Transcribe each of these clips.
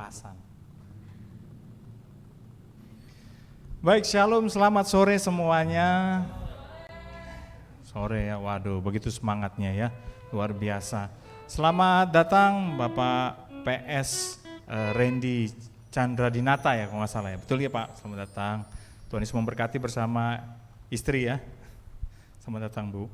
pas-pasan. Baik, shalom, selamat sore semuanya. Sore ya, waduh begitu semangatnya ya, luar biasa. Selamat datang Bapak PS Randy Chandra Dinata ya kalau nggak salah ya, betul ya Pak, selamat datang. Tuhan Yesus memberkati bersama istri ya, selamat datang Bu.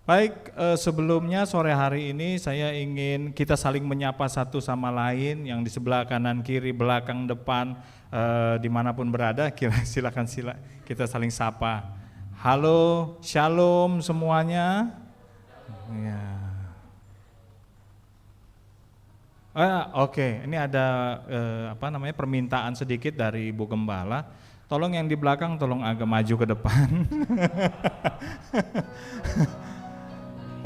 Baik, sebelumnya sore hari ini saya ingin kita saling menyapa satu sama lain, yang di sebelah kanan, kiri, belakang, depan, dimanapun berada, silakan kita saling sapa. Halo, shalom semuanya. Ya. Oke, ini ada permintaan sedikit dari Bu Gembala. Tolong yang di belakang tolong agak maju ke depan.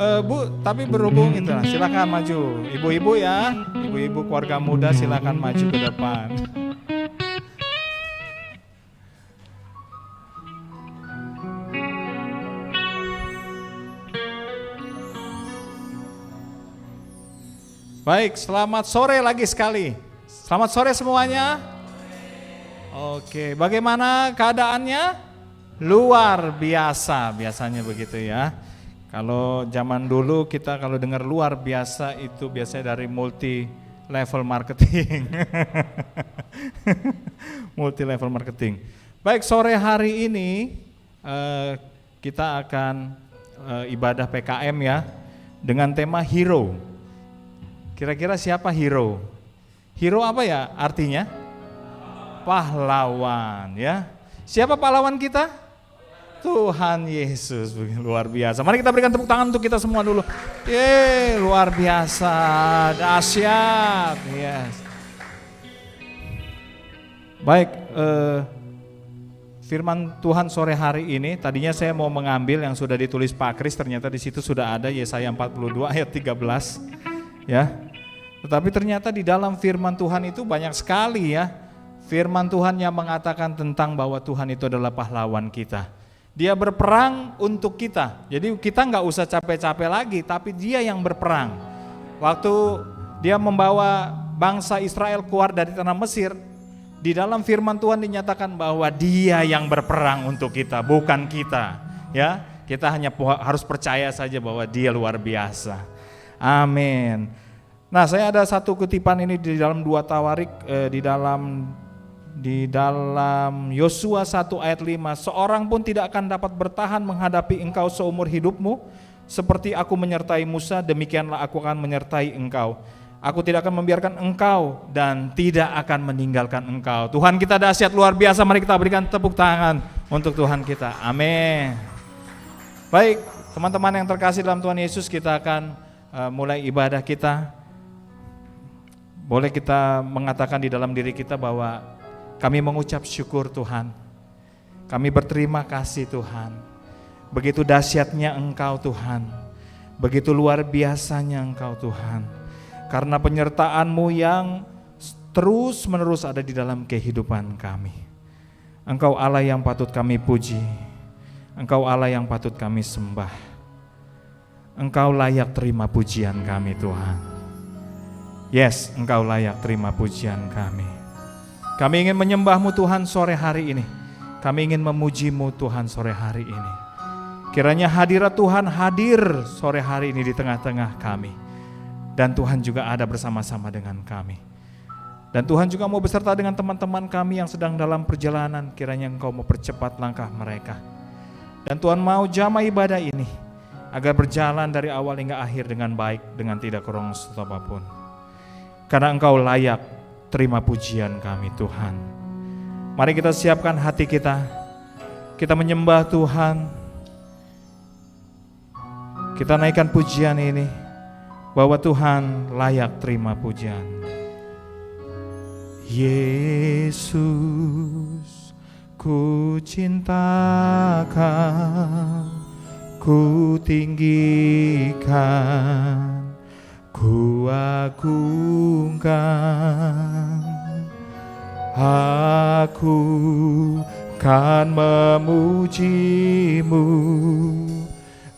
Bu, tapi berhubung itu, silakan maju. Ibu-ibu ya, ibu-ibu keluarga muda silakan maju ke depan. Baik, selamat sore lagi sekali. Selamat sore semuanya. Oke, bagaimana keadaannya? Luar biasa, biasanya begitu ya. Kalau zaman dulu kita kalau dengar luar biasa itu biasanya dari multi level marketing. Multi level marketing. Baik, sore hari ini kita akan ibadah PKM ya dengan tema hero. Kira-kira siapa hero? Hero apa ya artinya? Pahlawan ya. Siapa pahlawan kita? Tuhan Yesus, luar biasa. Mari kita berikan tepuk tangan untuk kita semua dulu. Luar biasa, dahsyat. Yes. Baik, firman Tuhan sore hari ini, tadinya saya mau mengambil yang sudah ditulis Pak Kris, ternyata di situ sudah ada Yesaya 42 ayat 13. Ya. Tetapi ternyata di dalam firman Tuhan itu banyak sekali ya. Firman Tuhan yang mengatakan tentang bahwa Tuhan itu adalah pahlawan kita. Dia berperang untuk kita, jadi kita nggak usah capek-capek lagi, tapi dia yang berperang. Waktu dia membawa bangsa Israel keluar dari tanah Mesir, di dalam firman Tuhan dinyatakan bahwa dia yang berperang untuk kita, bukan kita. Ya, kita hanya harus percaya saja bahwa dia luar biasa. Amin. Nah, saya ada satu kutipan ini di dalam 2 Tawarik, di dalam Yosua 1 ayat 5, seorang pun tidak akan dapat bertahan menghadapi engkau seumur hidupmu, seperti aku menyertai Musa, demikianlah aku akan menyertai engkau. Aku tidak akan membiarkan engkau dan tidak akan meninggalkan engkau. Tuhan kita dahsyat luar biasa, mari kita berikan tepuk tangan untuk Tuhan kita. Amin. Baik, teman-teman yang terkasih dalam Tuhan Yesus, kita akan mulai ibadah kita. Boleh kita mengatakan di dalam diri kita bahwa kami mengucap syukur Tuhan, kami berterima kasih Tuhan, begitu dahsyatnya Engkau Tuhan, begitu luar biasanya Engkau Tuhan, karena penyertaan-Mu yang terus menerus ada di dalam kehidupan kami. Engkau Allah yang patut kami puji, Engkau Allah yang patut kami sembah, Engkau layak terima pujian kami Tuhan. Yes, Engkau layak terima pujian kami. Kami ingin menyembah-Mu Tuhan sore hari ini. Kami ingin memuji-Mu Tuhan sore hari ini. Kiranya hadirat Tuhan hadir sore hari ini di tengah-tengah kami. Dan Tuhan juga ada bersama-sama dengan kami. Dan Tuhan juga mau beserta dengan teman-teman kami yang sedang dalam perjalanan. Kiranya Engkau mau percepat langkah mereka. Dan Tuhan mau jamaah ibadah ini agar berjalan dari awal hingga akhir dengan baik, dengan tidak kurang suatu apapun. Karena Engkau layak terima pujian kami Tuhan. Mari kita siapkan hati kita. Kita menyembah Tuhan. Kita naikkan pujian ini, bahwa Tuhan layak terima pujian. Yesus, ku cintakan, ku tinggikan, ku agungkan, aku kan memuji-Mu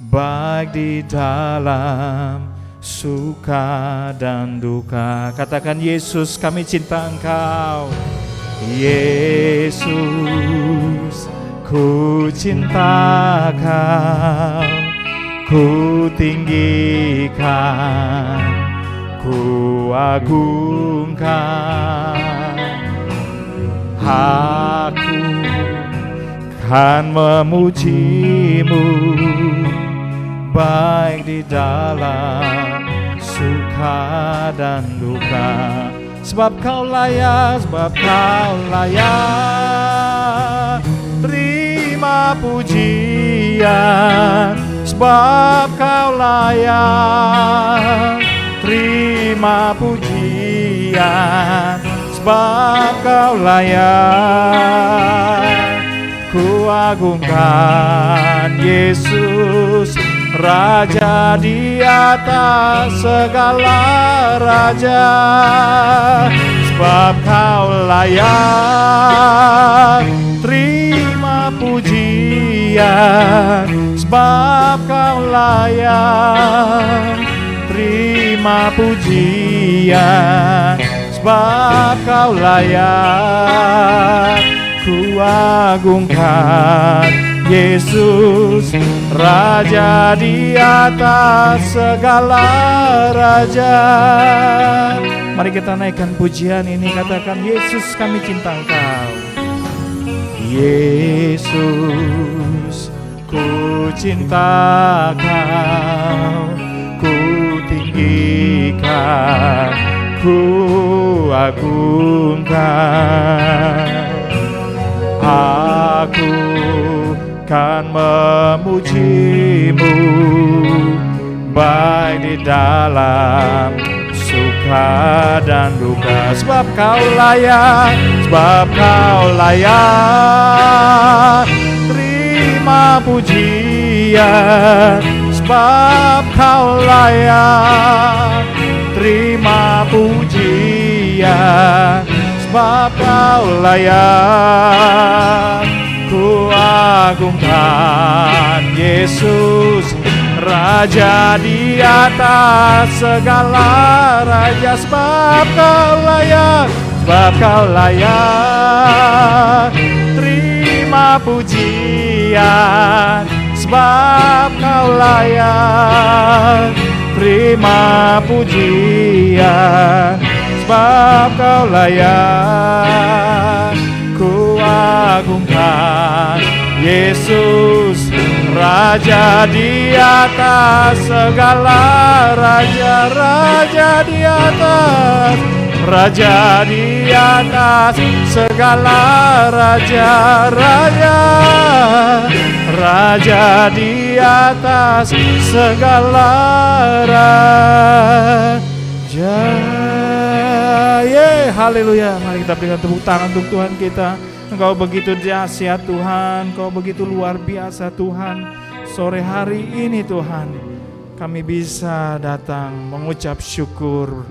baik di dalam suka dan duka. Katakan, Yesus, kami cinta Engkau. Yesus, ku cinta Kau, ku tinggikan, ku agungkan. Aku kan memuji-Mu, baik di dalam suka dan duka. Sebab Kau layak, sebab Kau layak terima pujian. Sebab Kau layak terima pujian. Sebab Kau layak, ku agungkan Yesus, Raja di atas segala raja. Sebab Kau layak terima pujian. Sebab Kau layak terima pujian. Sebab Kau layak, ku agungkan Yesus, Raja di atas segala raja. Mari kita naikkan pujian ini, katakan, Yesus, kami cinta Engkau. Yesus, ku cinta Kau, ku tinggikan, ku agungkan. Aku kan memuji-Mu, baik di dalam suka dan duka. Sebab Kau layak, sebab Kau layak terima pujian. Sebab Kau layak terima pujian. Sebab Kau layak, ku agungkan Yesus, Raja di atas segala raja. Sebab Kau layak, sebab Kau layak terima pujian. Sebab Kau layak terima pujian. Sebab Kau layak, ku agungkan Yesus, Raja di atas segala raja. Raja di atas, Raja di atas segala raja. Raja, Raja di atas segala raja. Haleluya. Mari kita berikan tepuk tangan untuk Tuhan kita. Engkau begitu dahsyat Tuhan, Engkau begitu luar biasa Tuhan. Sore hari ini Tuhan, kami bisa datang mengucap syukur,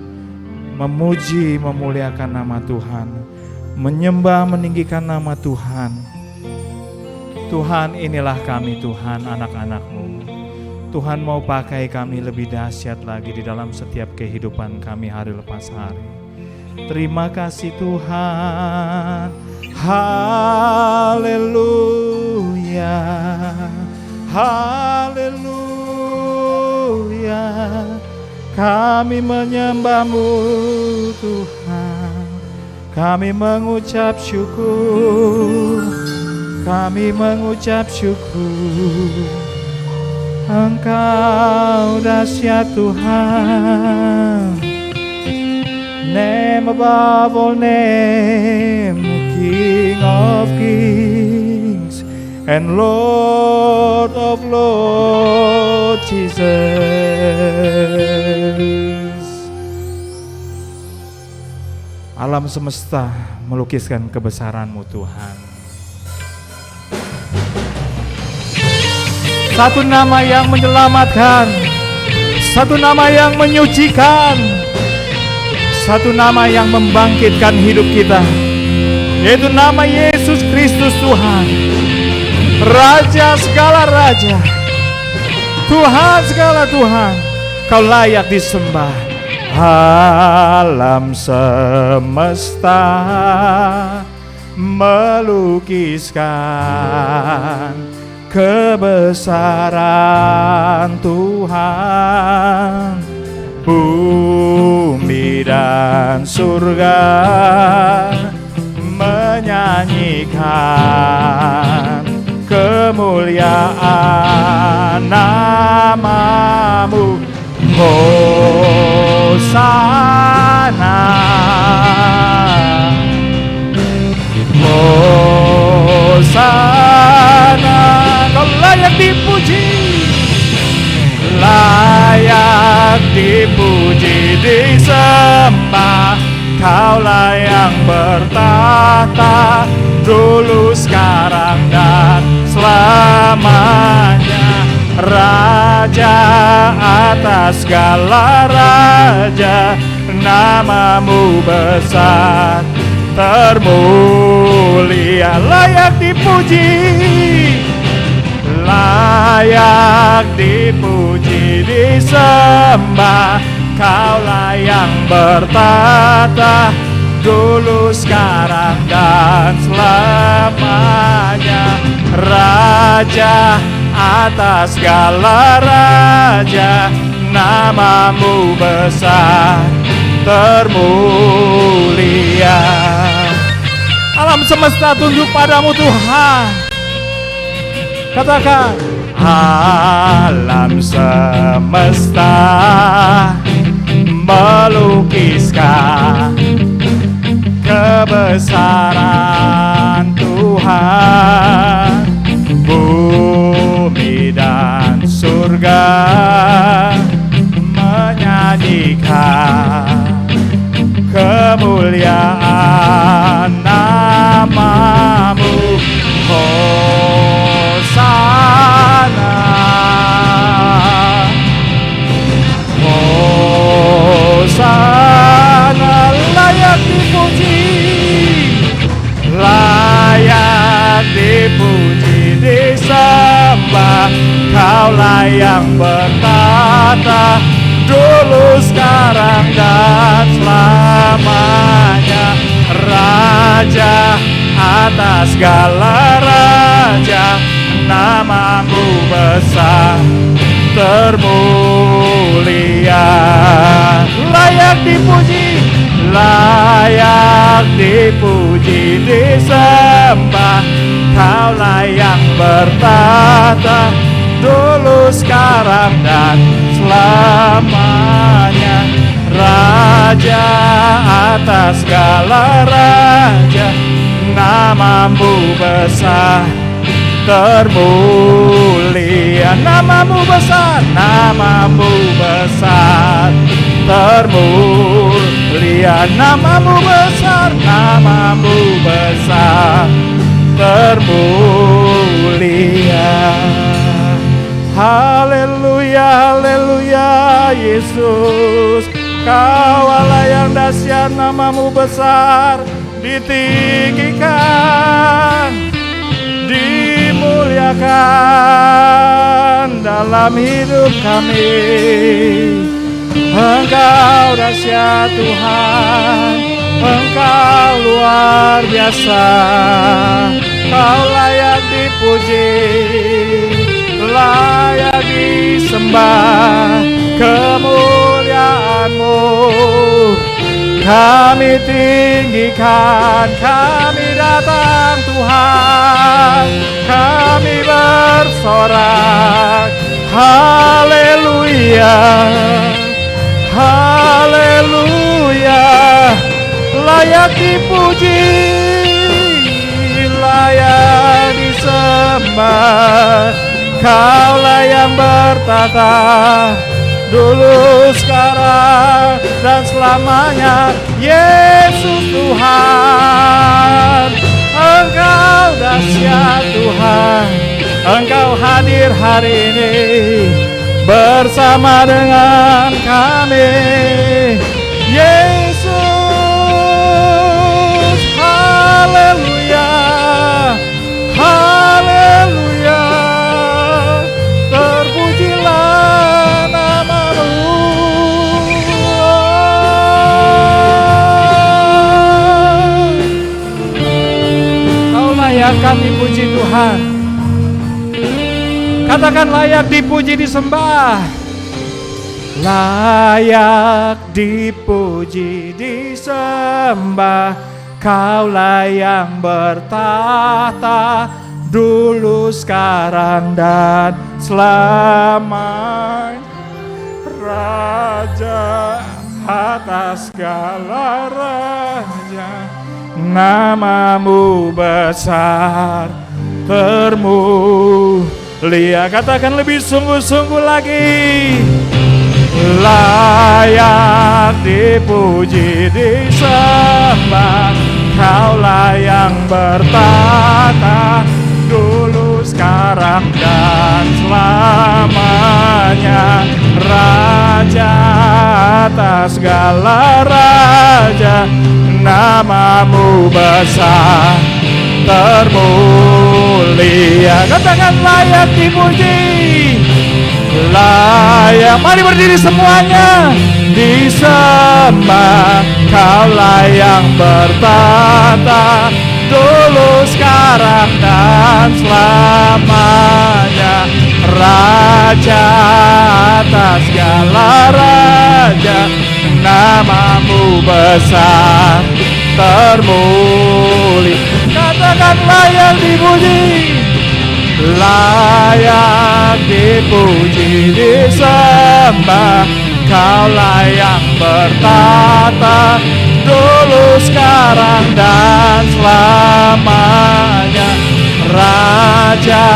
memuji, memuliakan nama Tuhan, menyembah, meninggikan nama Tuhan. Tuhan, inilah kami Tuhan, anak-anak-Mu. Tuhan mau pakai kami lebih dahsyat lagi di dalam setiap kehidupan kami hari lepas hari. Terima kasih Tuhan. Haleluya, haleluya. Kami menyembah-Mu Tuhan. Kami mengucap syukur. Kami mengucap syukur. Engkau dahsyat Tuhan. Name above all name, King of kings and Lord of lords, Jesus. Alam semesta melukiskan kebesaran-Mu Tuhan. Satu nama yang menyelamatkan, satu nama yang menyucikan, satu nama yang membangkitkan hidup kita, yaitu nama Yesus Kristus Tuhan, Raja segala raja, Tuhan segala Tuhan. Kau layak disembah. Alam semesta melukiskan kebesaran Tuhan. Bumi dan surga menyanyikan kemuliaan nama-Mu. Hosana, Hosana, Kau layak dipuji, layak dipuji, disembah. Kaulah yang bertahta dulu, sekarang, dan selamanya. Raja atas segala raja, nama-Mu besar termulia. Layak dipuji, layak dipuji, disembah. Kaulah yang bertahta dulu, sekarang, dan selamanya. Raja atas segala raja, nama-Mu besar termulia. Alam semesta tunduk padamu Tuhan. Katakan, alam semesta melukiskan kebesaran Tuhan. Bumi dan surga menyanyikan kemuliaan nama-Mu. Hosana, Hosana, layak dipuji, layak dipuji, disembah. Kaulah yang bertahta dulu, sekarang, dan selamanya. Raja atas segala raja, nama-Mu besar termulia. Layak dipuji, layak dipuji, disembah. Kaulah yang bertahta dulu, sekarang, dan selamanya. Raja atas segala raja, nama-Mu besar termulia. Nama-Mu besar, nama-Mu besar termulia. Nama-Mu besar, nama-Mu besar termulia. Haleluya, haleluya, Yesus. Kau Allah yang dahsyat, nama-Mu besar ditinggikan, dimuliakan dalam hidup kami. Engkau dahsyat Tuhan, Engkau luar biasa. Kau layak dipuji, layak disembah. Kemuliaan-Mu kami tinggikan, kami datang Tuhan, kami bersorak. Haleluya, haleluya, layak dipuji, layak disembah. Kaulah yang bertahta dulu, sekarang, dan selamanya. Yesus Tuhan, Engkau dahsyat Tuhan. Engkau hadir hari ini bersama dengan kami. Yesus, haleluya, haleluya. Terpujilah nama-Mu Katakan layak dipuji disembah. Layak dipuji disembah, Kaulah yang bertahta dulu, sekarang, dan selamanya. Raja atas segala raja, namamu besar termulia. Katakan lebih sungguh-sungguh lagi. Layak dipuji disembah, Kaulah yang bertahta dulu, sekarang, dan selamanya. Raja atas segala raja, namamu besar termulia. Katakan layak dipuji. Layak, mari berdiri semuanya. Disembah, Kaulah yang bertahta dulu, sekarang, dan selamanya. Raja atas segala raja, namamu besar termulia. Katakan layak dipuji. Layak dipuji disembah, Kaulah yang bertahta dulu, sekarang, dan selamanya. Raja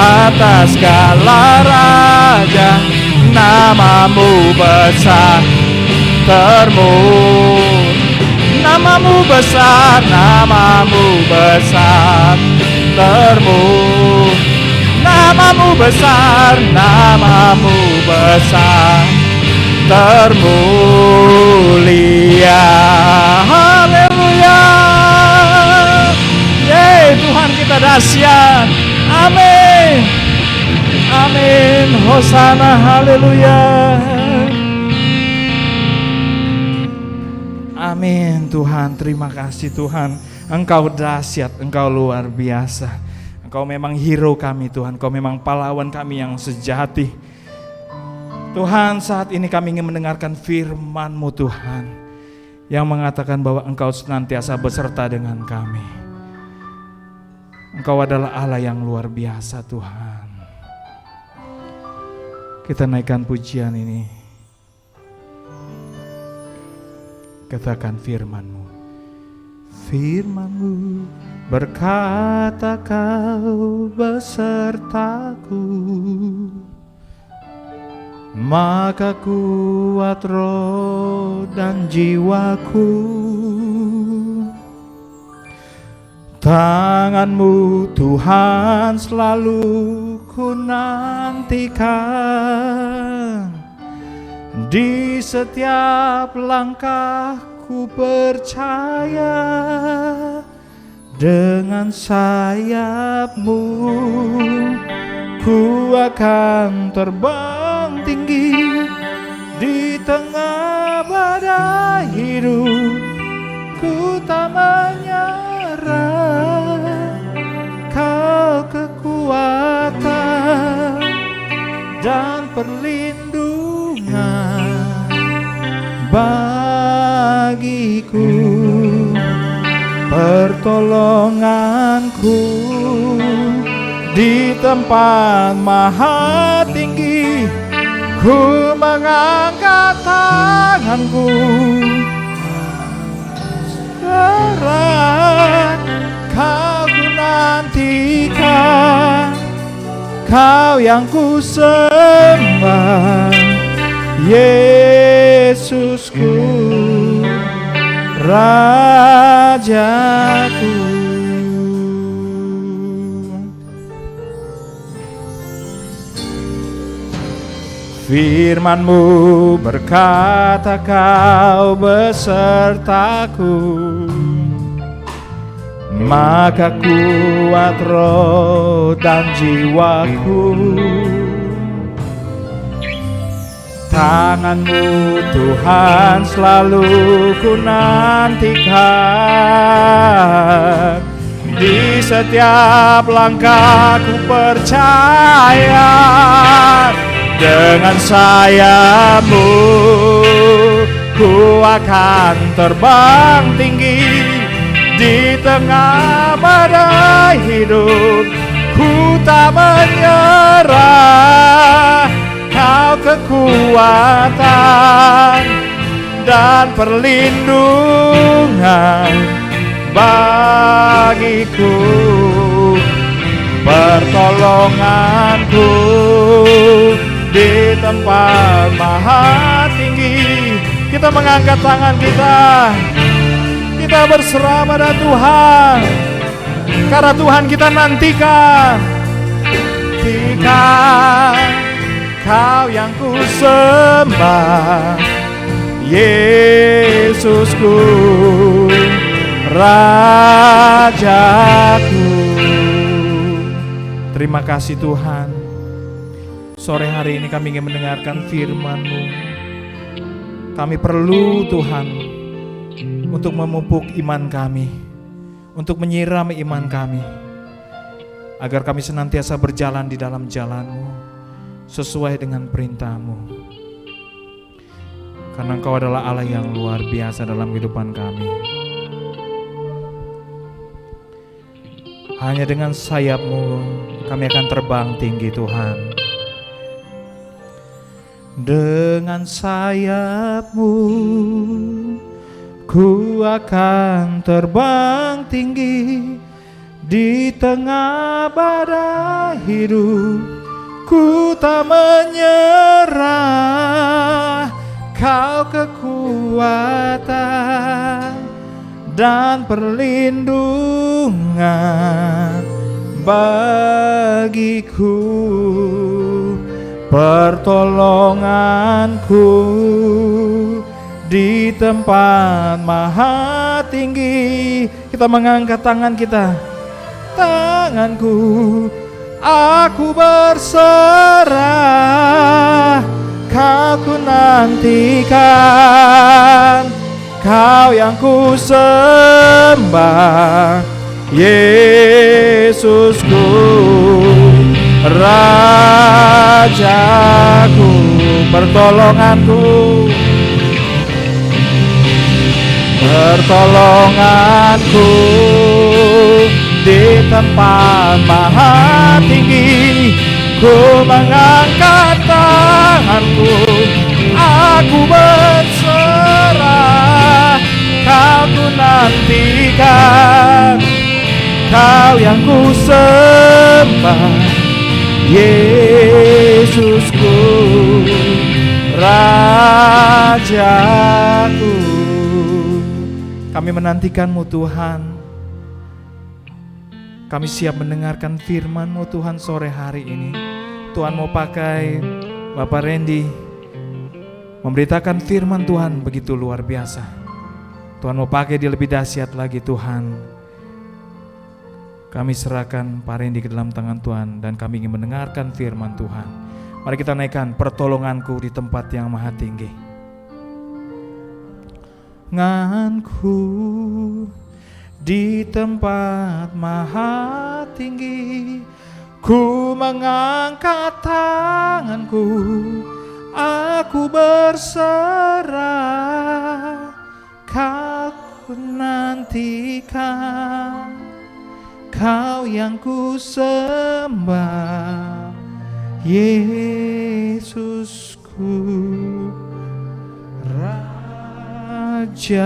atas segala raja, namamu besar termulia. Namamu besar, namamu besar termulia. Namamu besar, namamu besar termulia. Haleluya. Yeay, Tuhan kita dahsyat. Amin. Amin. Hosana, haleluya. Amin. Tuhan, terima kasih Tuhan. Engkau dahsyat, Engkau luar biasa. Engkau memang hero kami Tuhan, Engkau memang pahlawan kami yang sejati. Tuhan, saat ini kami ingin mendengarkan firman-Mu Tuhan, yang mengatakan bahwa Engkau senantiasa beserta dengan kami. Engkau adalah Allah yang luar biasa Tuhan. Kita naikkan pujian ini. Katakan firman-Mu. Firman-Mu berkata, Kau besertaku, maka kuat roh dan jiwaku. Tangan-Mu Tuhan selalu ku nantikan, di setiap langkahku percaya. Dengan sayap-Mu ku akan terbang tinggi, di tengah badai hidup ku tak menyerah. Kau kekuatan dan perlindungan bagiku, pertolonganku di tempat maha tinggi. Ku mengangkat tanganku, sekarang Kau ku nantikan, Kau yang ku sembah, Yesusku, Rajaku. Firman-Mu berkata, Kau besertaku, maka kuat roh dan jiwaku. Tangan-Mu Tuhan selalu ku nantikan, di setiap langkah ku percaya. Dengan sayap-Mu ku akan terbang tinggi di tengah badai hidup. Ku tak menyerah, Kau kekuatan dan perlindungan bagiku, pertolonganku di tempat maha tinggi. Kita mengangkat tangan kita berserah pada Tuhan, karena Tuhan kita nantikan. Ketika Kau yang ku sembah, Yesusku, Rajaku. Terima kasih Tuhan. Sore hari ini kami ingin mendengarkan firman-Mu. Kami perlu Tuhan untuk memupuk iman kami, untuk menyiram iman kami, agar kami senantiasa berjalan di dalam jalan-Mu sesuai dengan perintah-Mu. Karena Engkau adalah Allah yang luar biasa dalam kehidupan kami. Hanya dengan sayap-Mu kami akan terbang tinggi Tuhan. Dengan sayap-Mu ku akan terbang tinggi di tengah badai hidup. Ku tak menyerah, Kau kekuatan dan perlindungan bagiku, pertolonganku di tempat maha tinggi. Kita mengangkat tanganku, aku berserah, Kau ku nantikan. Kau yang ku sembah, Yesusku, Rajaku, pertolonganku, pertolonganku di tempat maha tinggi. Ku mengangkat tanganku, aku berserah, Kau ku nantikan. Kau yang ku sembah, Yesusku, Rajaku. Kami menantikan-Mu Tuhan. Kami siap mendengarkan firman-Mu Tuhan sore hari ini. Tuhan mau pakai Bapak Randy memberitakan firman Tuhan begitu luar biasa. Tuhan mau pakai dia lebih dahsyat lagi Tuhan. Kami serahkan Pak Randy ke dalam tangan Tuhan dan kami ingin mendengarkan firman Tuhan. Mari kita naikkan pertolonganku di tempat yang maha tinggi. Nganku di tempat maha tinggi, ku mengangkat tanganku, aku berserah, Kau nantikan. Kau yang ku sembah, Yesusku, Rajaku.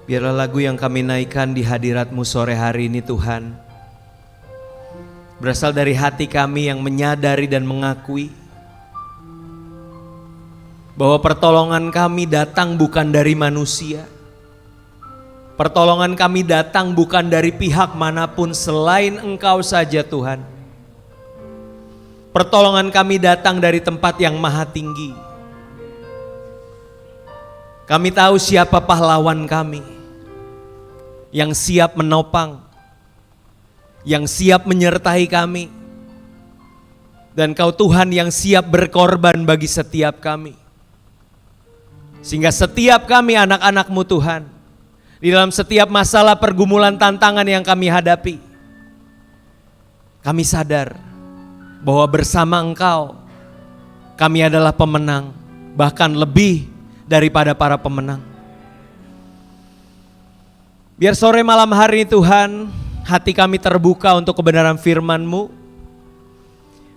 Biarlah lagu yang kami naikkan di hadirat-Mu sore hari ini Tuhan, berasal dari hati kami yang menyadari dan mengakui bahwa pertolongan kami datang bukan dari manusia. Pertolongan kami datang bukan dari pihak manapun selain Engkau saja Tuhan. Pertolongan kami datang dari tempat yang maha tinggi. Kami tahu siapa pahlawan kami yang siap menopang, yang siap menyertai kami. Dan Kau Tuhan yang siap berkorban bagi setiap kami. Sehingga setiap kami anak-anak-Mu Tuhan, di dalam setiap masalah, pergumulan, tantangan yang kami hadapi, kami sadar bahwa bersama Engkau kami adalah pemenang, bahkan lebih daripada para pemenang. Biar sore malam hari ini Tuhan, hati kami terbuka untuk kebenaran firman-Mu.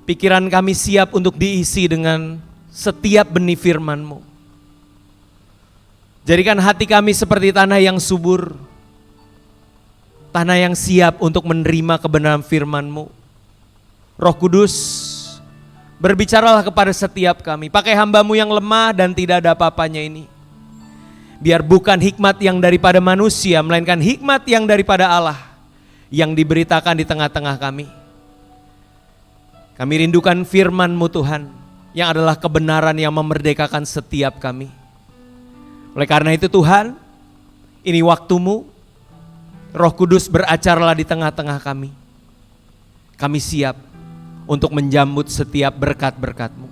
Pikiran kami siap untuk diisi dengan setiap benih firman-Mu. Jadikan hati kami seperti tanah yang subur, tanah yang siap untuk menerima kebenaran firman-Mu. Roh Kudus, berbicaralah kepada setiap kami. Pakai hamba-Mu yang lemah dan tidak ada apa-apanya ini. Biar bukan hikmat yang daripada manusia, melainkan hikmat yang daripada Allah yang diberitakan di tengah-tengah kami. Kami rindukan firman-Mu Tuhan, yang adalah kebenaran yang memerdekakan setiap kami. Oleh karena itu Tuhan, ini waktu-Mu, Roh Kudus beracarlah di tengah-tengah kami. Kami siap untuk menjambut setiap berkat-berkat-Mu.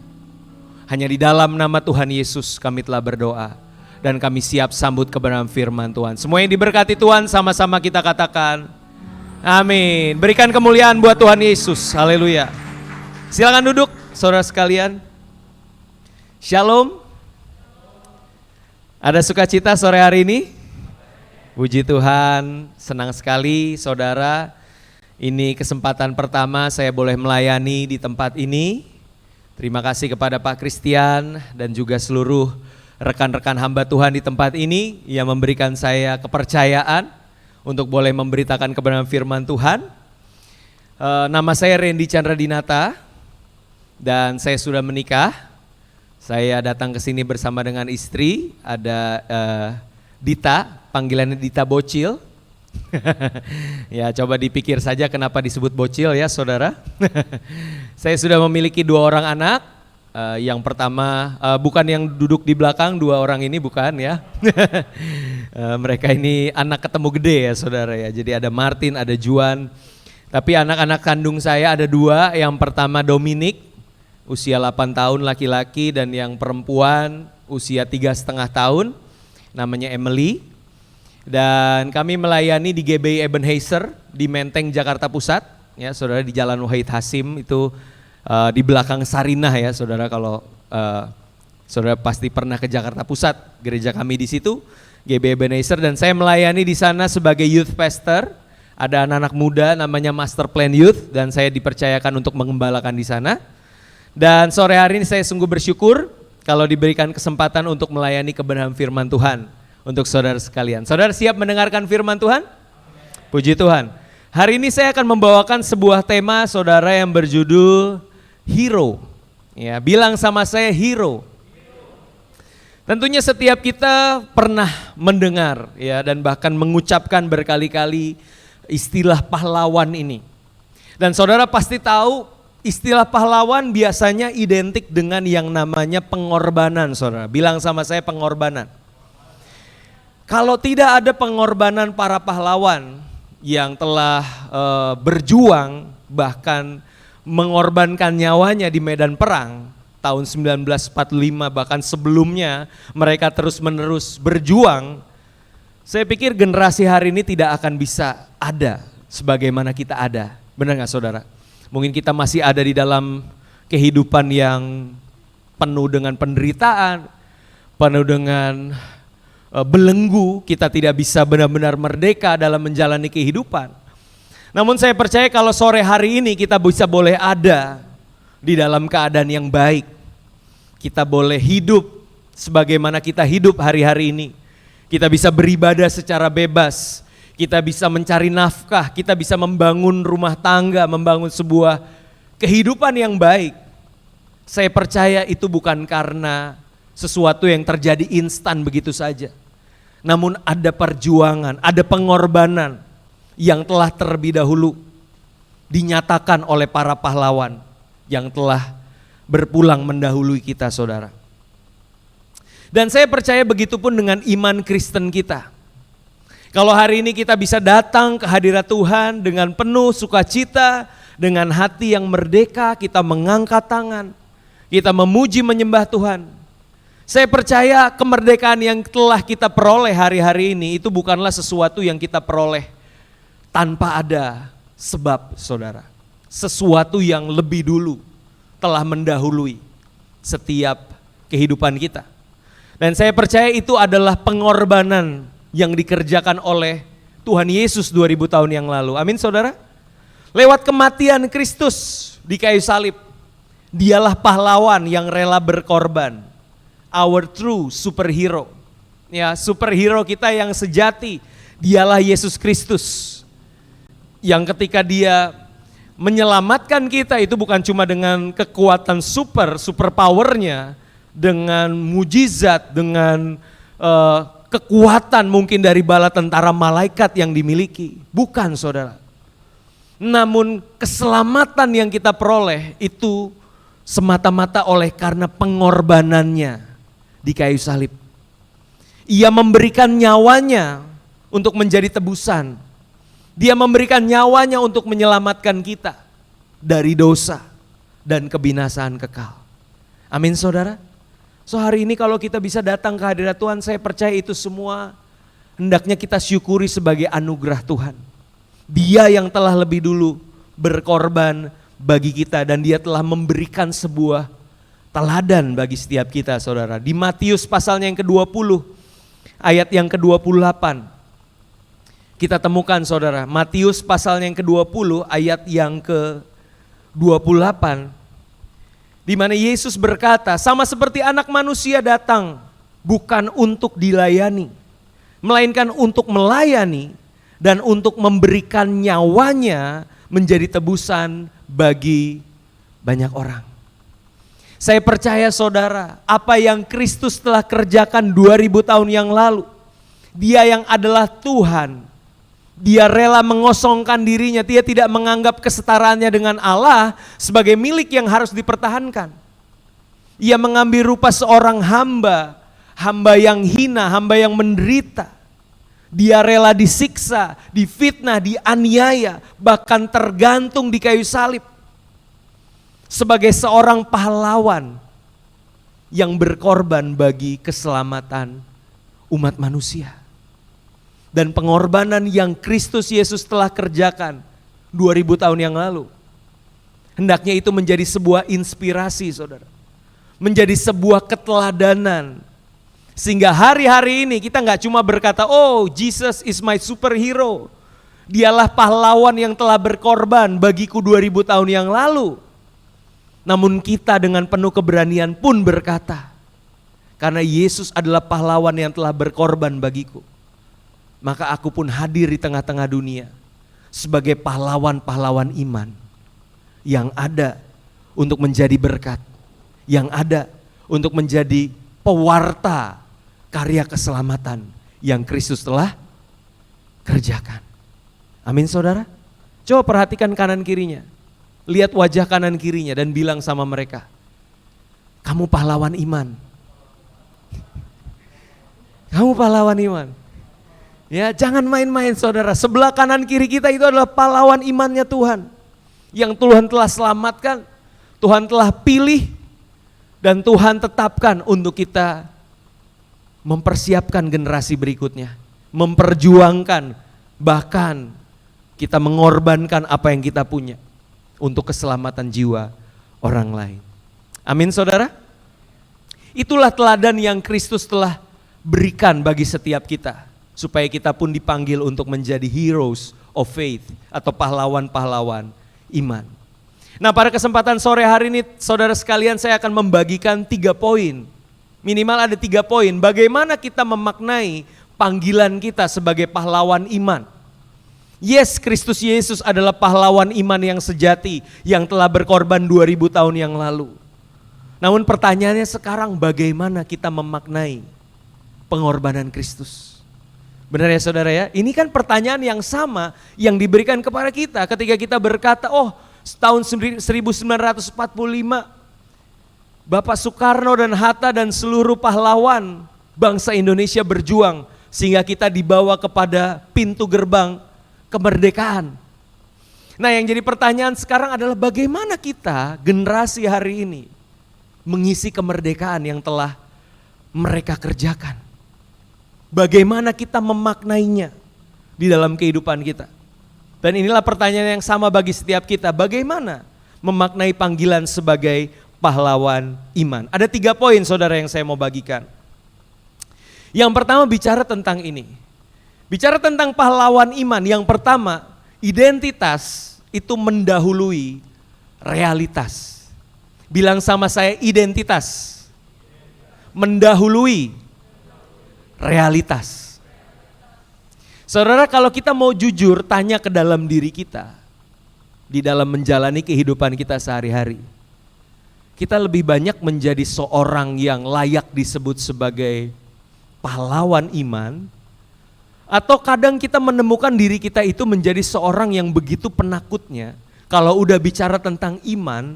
Hanya di dalam nama Tuhan Yesus kami telah berdoa. Dan kami siap sambut kebenaran firman Tuhan. Semua yang diberkati Tuhan sama-sama kita katakan amin. Berikan kemuliaan buat Tuhan Yesus. Haleluya. Silakan duduk saudara sekalian. Shalom. Ada sukacita sore hari ini? Puji Tuhan, senang sekali saudara. Ini kesempatan pertama saya boleh melayani di tempat ini. Terima kasih kepada Pak Christian dan juga seluruh rekan-rekan hamba Tuhan di tempat ini yang memberikan saya kepercayaan untuk boleh memberitakan kebenaran firman Tuhan. Nama saya Randy Chandra Dinata dan saya sudah menikah. Saya datang ke sini bersama dengan istri, ada Dita, panggilannya Dita Bocil. Ya, coba dipikir saja kenapa disebut bocil ya saudara. Saya sudah memiliki 2 orang anak. Yang pertama bukan yang duduk di belakang, 2 orang ini bukan ya. Mereka ini anak ketemu gede ya saudara ya. Jadi ada Martin, ada Juan. Tapi anak-anak kandung saya ada 2. Yang pertama Dominic, usia 8 tahun laki-laki, dan yang perempuan usia 3,5 tahun, namanya Emily. Dan kami melayani di GBI Ebenezer di Menteng, Jakarta Pusat. Ya saudara, di Jalan Wahid Hasim itu. Di belakang Sarinah ya saudara, kalau saudara pasti pernah ke Jakarta Pusat, gereja kami di situ, GBI Ebenezer, dan saya melayani di sana sebagai youth pastor. Ada anak-anak muda namanya Master Plan Youth dan saya dipercayakan untuk mengembalakan di sana. Dan sore hari ini saya sungguh bersyukur kalau diberikan kesempatan untuk melayani kebenaran firman Tuhan untuk saudara sekalian. Saudara siap mendengarkan firman Tuhan? Puji Tuhan. Hari ini saya akan membawakan sebuah tema saudara yang berjudul Hero. Ya, bilang sama saya hero. Tentunya setiap kita pernah mendengar ya dan bahkan mengucapkan berkali-kali istilah pahlawan ini. Dan saudara pasti tahu istilah pahlawan biasanya identik dengan yang namanya pengorbanan saudara. Bilang sama saya pengorbanan. Kalau tidak ada pengorbanan para pahlawan yang telah berjuang bahkan mengorbankan nyawanya di medan perang tahun 1945 bahkan sebelumnya mereka terus-menerus berjuang, saya pikir generasi hari ini tidak akan bisa ada sebagaimana kita ada. Benar gak saudara? Mungkin kita masih ada di dalam kehidupan yang penuh dengan penderitaan, penuh dengan belenggu, kita tidak bisa benar-benar merdeka dalam menjalani kehidupan. Namun saya percaya kalau sore hari ini kita bisa boleh ada di dalam keadaan yang baik. Kita boleh hidup sebagaimana kita hidup hari-hari ini. Kita bisa beribadah secara bebas. Kita bisa mencari nafkah, kita bisa membangun rumah tangga, membangun sebuah kehidupan yang baik. Saya percaya itu bukan karena sesuatu yang terjadi instan begitu saja. Namun ada perjuangan, ada pengorbanan yang telah terlebih dahulu dinyatakan oleh para pahlawan yang telah berpulang mendahului kita saudara. Dan saya percaya begitupun dengan iman Kristen kita. Kalau hari ini kita bisa datang ke hadirat Tuhan dengan penuh sukacita, dengan hati yang merdeka kita mengangkat tangan, kita memuji menyembah Tuhan. Saya percaya kemerdekaan yang telah kita peroleh hari-hari ini itu bukanlah sesuatu yang kita peroleh tanpa ada sebab, saudara. Sesuatu yang lebih dulu telah mendahului setiap kehidupan kita. Dan saya percaya itu adalah pengorbanan yang dikerjakan oleh Tuhan Yesus 2000 tahun yang lalu. Amin saudara. Lewat kematian Kristus di kayu salib, dialah pahlawan yang rela berkorban. Our true superhero. Ya, superhero kita yang sejati, dialah Yesus Kristus. Yang ketika dia menyelamatkan kita itu bukan cuma dengan kekuatan super powernya, dengan mujizat, dengan kekuatan mungkin dari bala tentara malaikat yang dimiliki. Bukan saudara. Namun keselamatan yang kita peroleh itu semata-mata oleh karena pengorbanannya di kayu salib. Ia memberikan nyawanya untuk menjadi tebusan. Dia memberikan nyawanya untuk menyelamatkan kita dari dosa dan kebinasaan kekal. Amin saudara. So hari ini kalau kita bisa datang ke hadirat Tuhan, saya percaya itu semua hendaknya kita syukuri sebagai anugerah Tuhan. Dia yang telah lebih dulu berkorban bagi kita dan dia telah memberikan sebuah teladan bagi setiap kita saudara. Di Matius pasalnya yang ke-20 ayat yang ke-28. Kita temukan saudara, Matius pasalnya yang ke-20 ayat yang ke-28. Di mana Yesus berkata, sama seperti anak manusia datang bukan untuk dilayani, melainkan untuk melayani dan untuk memberikan nyawanya menjadi tebusan bagi banyak orang. Saya percaya saudara, apa yang Kristus telah kerjakan 2000 tahun yang lalu, dia yang adalah Tuhan, dia rela mengosongkan dirinya, dia tidak menganggap kesetaraannya dengan Allah sebagai milik yang harus dipertahankan. Ia mengambil rupa seorang hamba, hamba yang hina, hamba yang menderita. Dia rela disiksa, difitnah, dianiaya, bahkan tergantung di kayu salib. Sebagai seorang pahlawan yang berkorban bagi keselamatan umat manusia. Dan pengorbanan yang Kristus Yesus telah kerjakan 2000 tahun yang lalu, hendaknya itu menjadi sebuah inspirasi saudara. Menjadi sebuah keteladanan. Sehingga hari-hari ini kita gak cuma berkata, oh Jesus is my superhero. Dialah pahlawan yang telah berkorban bagiku 2000 tahun yang lalu. Namun kita dengan penuh keberanian pun berkata, karena Yesus adalah pahlawan yang telah berkorban bagiku, maka aku pun hadir di tengah-tengah dunia sebagai pahlawan-pahlawan iman yang ada untuk menjadi berkat, yang ada untuk menjadi pewarta karya keselamatan yang Kristus telah kerjakan. Amin saudara. Coba perhatikan kanan kirinya. Lihat wajah kanan kirinya dan bilang sama mereka, kamu pahlawan iman. Kamu pahlawan iman. Ya, jangan main-main saudara. Sebelah kanan kiri kita itu adalah pahlawan imannya Tuhan. Yang Tuhan telah selamatkan, Tuhan telah pilih, dan Tuhan tetapkan untuk kita mempersiapkan generasi berikutnya. Memperjuangkan, bahkan kita mengorbankan apa yang kita punya untuk keselamatan jiwa orang lain. Amin saudara. Itulah teladan yang Kristus telah berikan bagi setiap kita, supaya kita pun dipanggil untuk menjadi heroes of faith atau pahlawan-pahlawan iman. Nah pada kesempatan sore hari ini saudara sekalian, saya akan membagikan 3 poin. Minimal ada 3 poin bagaimana kita memaknai panggilan kita sebagai pahlawan iman. Yes, Kristus Yesus adalah pahlawan iman yang sejati yang telah berkorban 2000 tahun yang lalu. Namun pertanyaannya sekarang, bagaimana kita memaknai pengorbanan Kristus? Benar ya saudara ya? Ini kan pertanyaan yang sama yang diberikan kepada kita ketika kita berkata, oh tahun 1945 Bapak Soekarno dan Hatta dan seluruh pahlawan bangsa Indonesia berjuang sehingga kita dibawa kepada pintu gerbang kemerdekaan. Nah, yang jadi pertanyaan sekarang adalah bagaimana kita generasi hari ini mengisi kemerdekaan yang telah mereka kerjakan. Bagaimana kita memaknainya di dalam kehidupan kita. Dan inilah pertanyaan yang sama bagi setiap kita. Bagaimana memaknai panggilan sebagai pahlawan iman. Ada 3 poin saudara yang saya mau bagikan. Yang pertama bicara tentang ini. Bicara tentang pahlawan iman. Yang pertama, identitas itu mendahului realitas. Bilang sama saya, identitas mendahului realitas. Saudara, kalau kita mau jujur tanya ke dalam diri kita, di dalam menjalani kehidupan kita sehari-hari, kita lebih banyak menjadi seorang yang layak disebut sebagai pahlawan iman, atau kadang kita menemukan diri kita itu menjadi seorang yang begitu penakutnya. Kalau udah bicara tentang iman,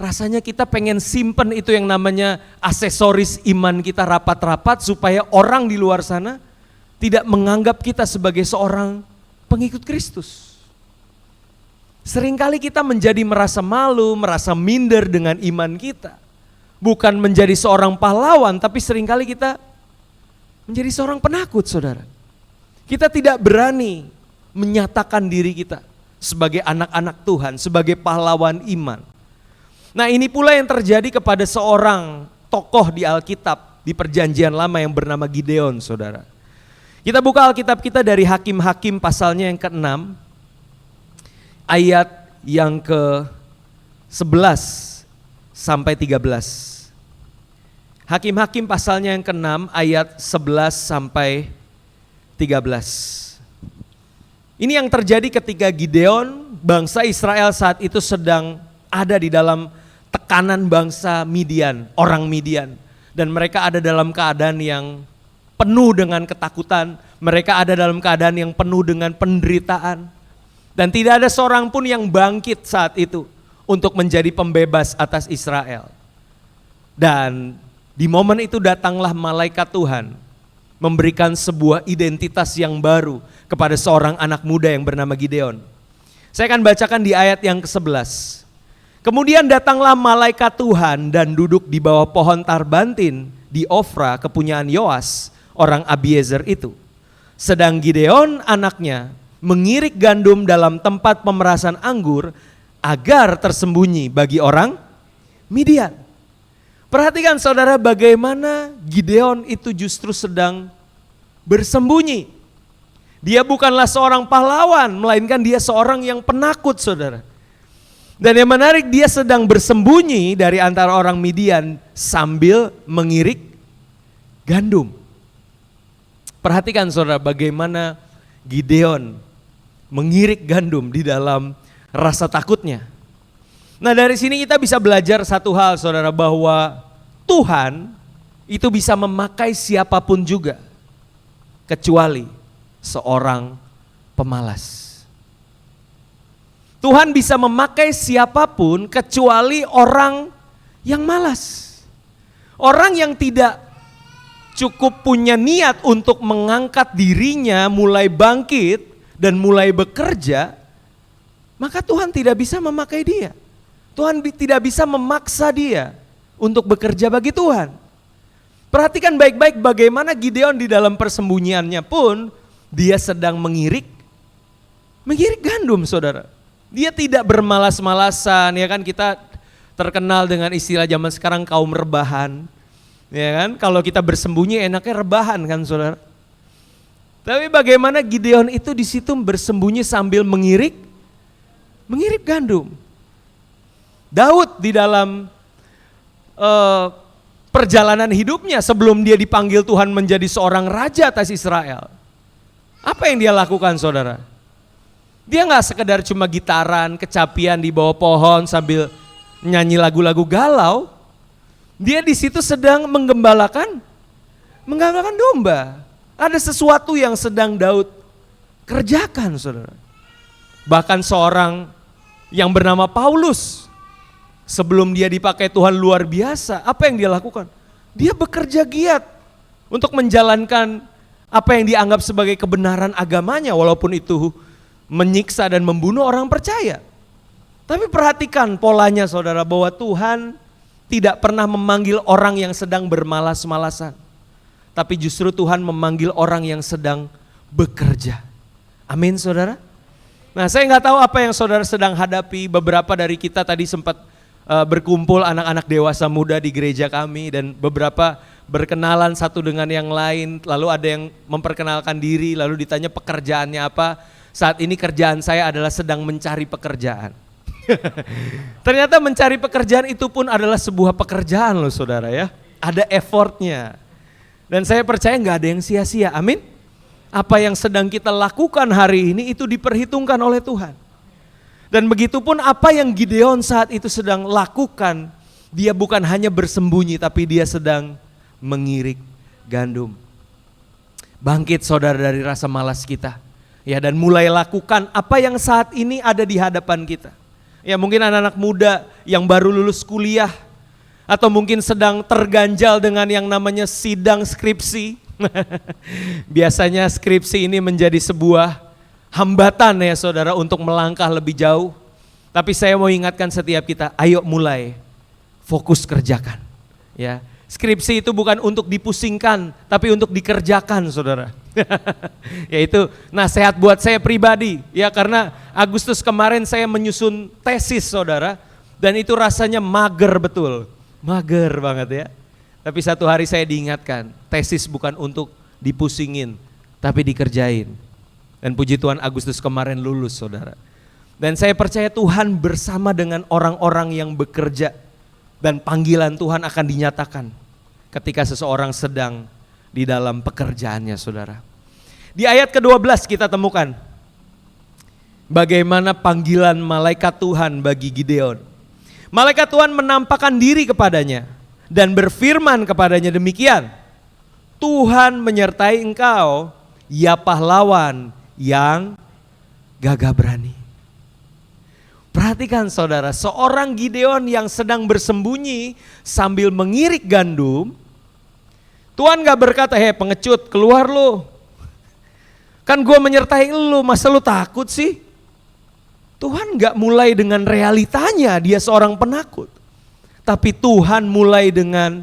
rasanya kita pengen simpen itu yang namanya aksesoris iman kita rapat-rapat supaya orang di luar sana tidak menganggap kita sebagai seorang pengikut Kristus. Seringkali kita menjadi merasa malu, merasa minder dengan iman kita. Bukan menjadi seorang pahlawan, tapi seringkali kita menjadi seorang penakut, saudara. Kita tidak berani menyatakan diri kita sebagai anak-anak Tuhan, sebagai pahlawan iman. Nah, ini pula yang terjadi kepada seorang tokoh di Alkitab, di Perjanjian Lama yang bernama Gideon, saudara. Kita buka Alkitab kita dari Hakim-Hakim pasalnya yang ke-6, ayat yang ke-11 sampai 13. Hakim-Hakim pasalnya yang ke-6, ayat 11 sampai 13. Ini yang terjadi ketika Gideon, bangsa Israel saat itu sedang ada di dalam tekanan bangsa Midian, orang Midian. Dan mereka ada dalam keadaan yang penuh dengan ketakutan, mereka ada dalam keadaan yang penuh dengan penderitaan. Dan tidak ada seorang pun yang bangkit saat itu untuk menjadi pembebas atas Israel. Dan di momen itu datanglah malaikat Tuhan memberikan sebuah identitas yang baru kepada seorang anak muda yang bernama Gideon. Saya akan bacakan di ayat yang ke-11. Kemudian datanglah malaikat Tuhan dan duduk di bawah pohon tarbantin di Ofra kepunyaan Yoas, orang Abiezer itu. Sedang Gideon anaknya mengirik gandum dalam tempat pemerasan anggur agar tersembunyi bagi orang Midian. Perhatikan saudara bagaimana Gideon itu justru sedang bersembunyi. Dia bukanlah seorang pahlawan, melainkan dia seorang yang penakut, saudara. Dan yang menarik, dia sedang bersembunyi dari antara orang Midian sambil mengirik gandum. Perhatikan saudara bagaimana Gideon mengirik gandum di dalam rasa takutnya. Nah, dari sini kita bisa belajar satu hal, saudara, bahwa Tuhan itu bisa memakai siapapun juga, kecuali seorang pemalas. Tuhan bisa memakai siapapun kecuali orang yang malas. Orang yang tidak cukup punya niat untuk mengangkat dirinya, mulai bangkit dan mulai bekerja, maka Tuhan tidak bisa memakai dia. Tuhan tidak bisa memaksa dia untuk bekerja bagi Tuhan. Perhatikan baik-baik bagaimana Gideon di dalam persembunyiannya pun dia sedang mengirik gandum, saudara. Dia tidak bermalas-malasan, ya kan, kita terkenal dengan istilah zaman sekarang kaum rebahan. Ya kan, kalau kita bersembunyi enaknya rebahan kan, saudara. Tapi bagaimana Gideon itu di situ bersembunyi sambil mengirik gandum. Daud di dalam perjalanan hidupnya sebelum dia dipanggil Tuhan menjadi seorang raja atas Israel. Apa yang dia lakukan, saudara? Dia gak sekedar cuma gitaran, kecapian di bawah pohon sambil nyanyi lagu-lagu galau. Dia di situ sedang menggembalakan domba. Ada sesuatu yang sedang Daud kerjakan, saudara. Bahkan seorang yang bernama Paulus, sebelum dia dipakai Tuhan luar biasa, apa yang dia lakukan? Dia bekerja giat untuk menjalankan apa yang dianggap sebagai kebenaran agamanya, walaupun itu menyiksa dan membunuh orang percaya. Tapi perhatikan polanya saudara, bahwa Tuhan tidak pernah memanggil orang yang sedang bermalas-malasan. Tapi justru Tuhan memanggil orang yang sedang bekerja. Amin saudara. Nah, saya nggak tahu apa yang saudara sedang hadapi. Beberapa dari kita tadi sempat berkumpul anak-anak dewasa muda di gereja kami, dan beberapa berkenalan satu dengan yang lain. Lalu ada yang memperkenalkan diri, lalu ditanya pekerjaannya apa. Saat ini kerjaan saya adalah sedang mencari pekerjaan. Ternyata mencari pekerjaan itu pun adalah sebuah pekerjaan loh saudara ya. Ada effortnya. Dan saya percaya nggak ada yang sia-sia, amin. Apa yang sedang kita lakukan hari ini itu diperhitungkan oleh Tuhan. Dan begitu pun apa yang Gideon saat itu sedang lakukan, dia bukan hanya bersembunyi tapi dia sedang mengirik gandum. Bangkit saudara dari rasa malas kita. Ya, dan mulai lakukan apa yang saat ini ada di hadapan kita. Ya, mungkin anak-anak muda yang baru lulus kuliah, atau mungkin sedang terganjal dengan yang namanya sidang skripsi. Biasanya skripsi ini menjadi sebuah hambatan ya saudara untuk melangkah lebih jauh. Tapi saya mau ingatkan setiap kita, ayo mulai fokus kerjakan. Ya, skripsi itu bukan untuk dipusingkan, tapi untuk dikerjakan saudara. Yaitu nasihat buat saya pribadi ya, karena Agustus kemarin saya menyusun tesis saudara, dan itu rasanya mager betul, mager banget ya. Tapi satu hari saya diingatkan, tesis bukan untuk dipusingin, tapi dikerjain. Dan puji Tuhan Agustus kemarin lulus saudara. Dan saya percaya Tuhan bersama dengan orang-orang yang bekerja, dan panggilan Tuhan akan dinyatakan ketika seseorang sedang di dalam pekerjaannya saudara. Di ayat ke-12 kita temukan bagaimana panggilan malaikat Tuhan bagi Gideon. Malaikat Tuhan menampakkan diri kepadanya dan berfirman kepadanya demikian, Tuhan menyertai engkau, ya pahlawan yang gagah berani. Perhatikan saudara, seorang Gideon yang sedang bersembunyi sambil mengirik gandum, Tuhan gak berkata, hei pengecut keluar lu, kan gue menyertai lu, masa lu takut sih? Tuhan gak mulai dengan realitanya dia seorang penakut. Tapi Tuhan mulai dengan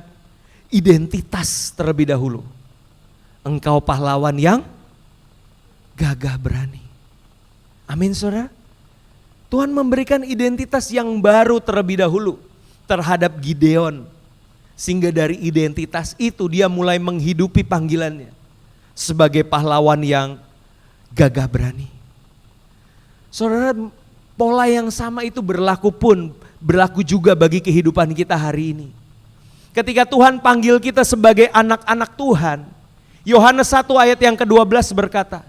identitas terlebih dahulu. Engkau pahlawan yang gagah berani. Amin saudara. Tuhan memberikan identitas yang baru terlebih dahulu terhadap Gideon. Sehingga dari identitas itu dia mulai menghidupi panggilannya sebagai pahlawan yang gagah berani. Saudara, pola yang sama itu berlaku juga bagi kehidupan kita hari ini. Ketika Tuhan panggil kita sebagai anak-anak Tuhan, Yohanes 1 ayat yang ke-12 berkata,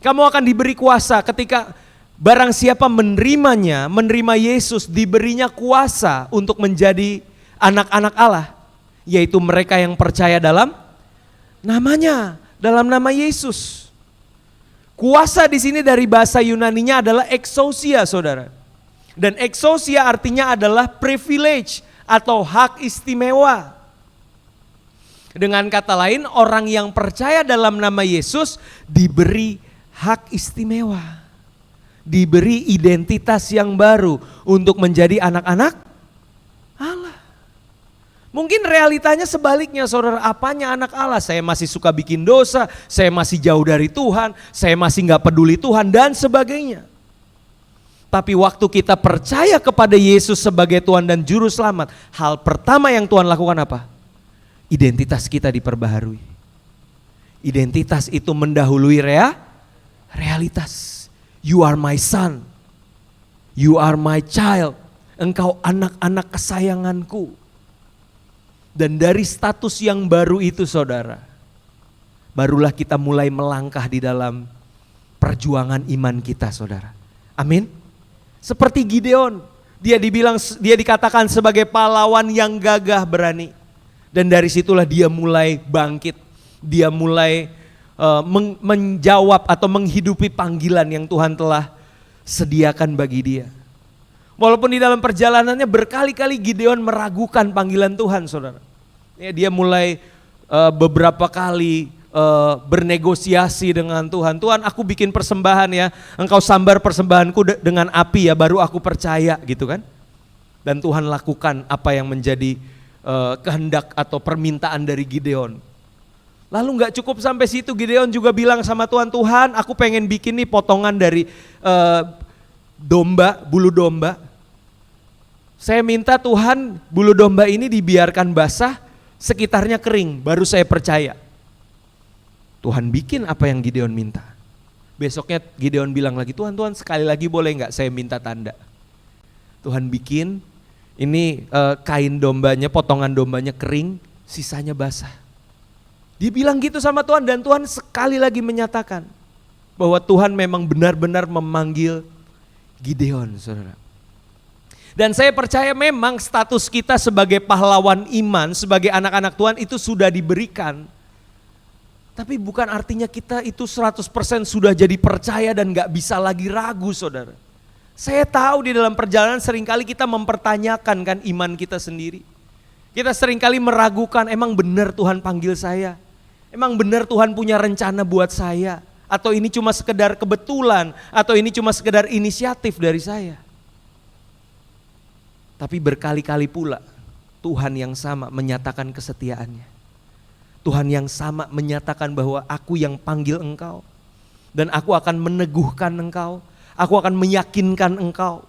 kamu akan diberi kuasa ketika barang siapa menerimanya, menerima Yesus, diberinya kuasa untuk menjadi anak-anak Allah, yaitu mereka yang percaya dalam namanya, dalam nama Yesus. Kuasa di sini dari bahasa Yunaninya adalah exousia saudara. Dan exousia artinya adalah privilege atau hak istimewa. Dengan kata lain, orang yang percaya dalam nama Yesus diberi hak istimewa. Diberi identitas yang baru untuk menjadi anak-anak Allah. Mungkin realitanya sebaliknya saudara, apanya anak Allah? Saya masih suka bikin dosa, saya masih jauh dari Tuhan, saya masih gak peduli Tuhan dan sebagainya. Tapi waktu kita percaya kepada Yesus sebagai Tuhan dan Juru Selamat, hal pertama yang Tuhan lakukan apa? Identitas kita diperbaharui. Identitas itu mendahului realitas. You are my son, you are my child, engkau anak-anak kesayanganku. Dan dari status yang baru itu saudara, barulah kita mulai melangkah di dalam perjuangan iman kita saudara. Amin. Seperti Gideon, dia dikatakan sebagai pahlawan yang gagah berani. Dan dari situlah dia mulai bangkit, dia mulai menjawab atau menghidupi panggilan yang Tuhan telah sediakan bagi dia. Walaupun di dalam perjalanannya berkali-kali Gideon meragukan panggilan Tuhan saudara. Ya, dia mulai beberapa kali bernegosiasi dengan Tuhan. Tuhan, aku bikin persembahan ya, Engkau sambar persembahanku dengan api ya, baru aku percaya gitu kan. Dan Tuhan lakukan apa yang menjadi kehendak atau permintaan dari Gideon. Lalu gak cukup sampai situ, Gideon juga bilang sama Tuhan, Tuhan aku pengen bikin nih potongan dari domba, bulu domba. Saya minta Tuhan bulu domba ini dibiarkan basah, sekitarnya kering, baru saya percaya. Tuhan bikin apa yang Gideon minta. Besoknya Gideon bilang lagi, Tuhan sekali lagi boleh gak saya minta tanda. Tuhan bikin, ini kain dombanya, potongan dombanya kering, sisanya basah. Dia bilang gitu sama Tuhan dan Tuhan sekali lagi menyatakan bahwa Tuhan memang benar-benar memanggil Gideon, saudara. Dan saya percaya memang status kita sebagai pahlawan iman, sebagai anak-anak Tuhan itu sudah diberikan. Tapi bukan artinya kita itu 100% sudah jadi percaya dan gak bisa lagi ragu, saudara. Saya tahu di dalam perjalanan seringkali kita mempertanyakan kan iman kita sendiri. Kita seringkali meragukan, emang benar Tuhan panggil saya? Emang benar Tuhan punya rencana buat saya? Atau ini cuma sekedar kebetulan? Atau ini cuma sekedar inisiatif dari saya? Tapi berkali-kali pula Tuhan yang sama menyatakan kesetiaannya. Tuhan yang sama menyatakan bahwa aku yang panggil engkau. Dan aku akan meneguhkan engkau. Aku akan meyakinkan engkau.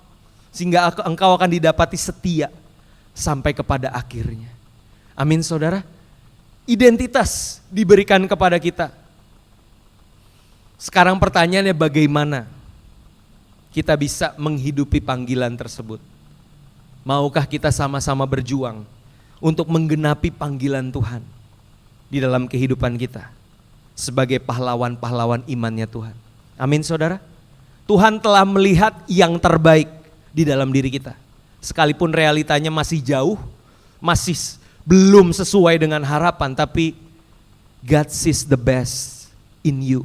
Sehingga engkau akan didapati setia sampai kepada akhirnya. Amin saudara. Identitas diberikan kepada kita. Sekarang pertanyaannya bagaimana kita bisa menghidupi panggilan tersebut? Maukah kita sama-sama berjuang untuk menggenapi panggilan Tuhan di dalam kehidupan kita sebagai pahlawan-pahlawan imannya Tuhan? Amin saudara. Tuhan telah melihat yang terbaik di dalam diri kita. Sekalipun realitanya masih jauh, masih belum sesuai dengan harapan, tapi God sees the best in you.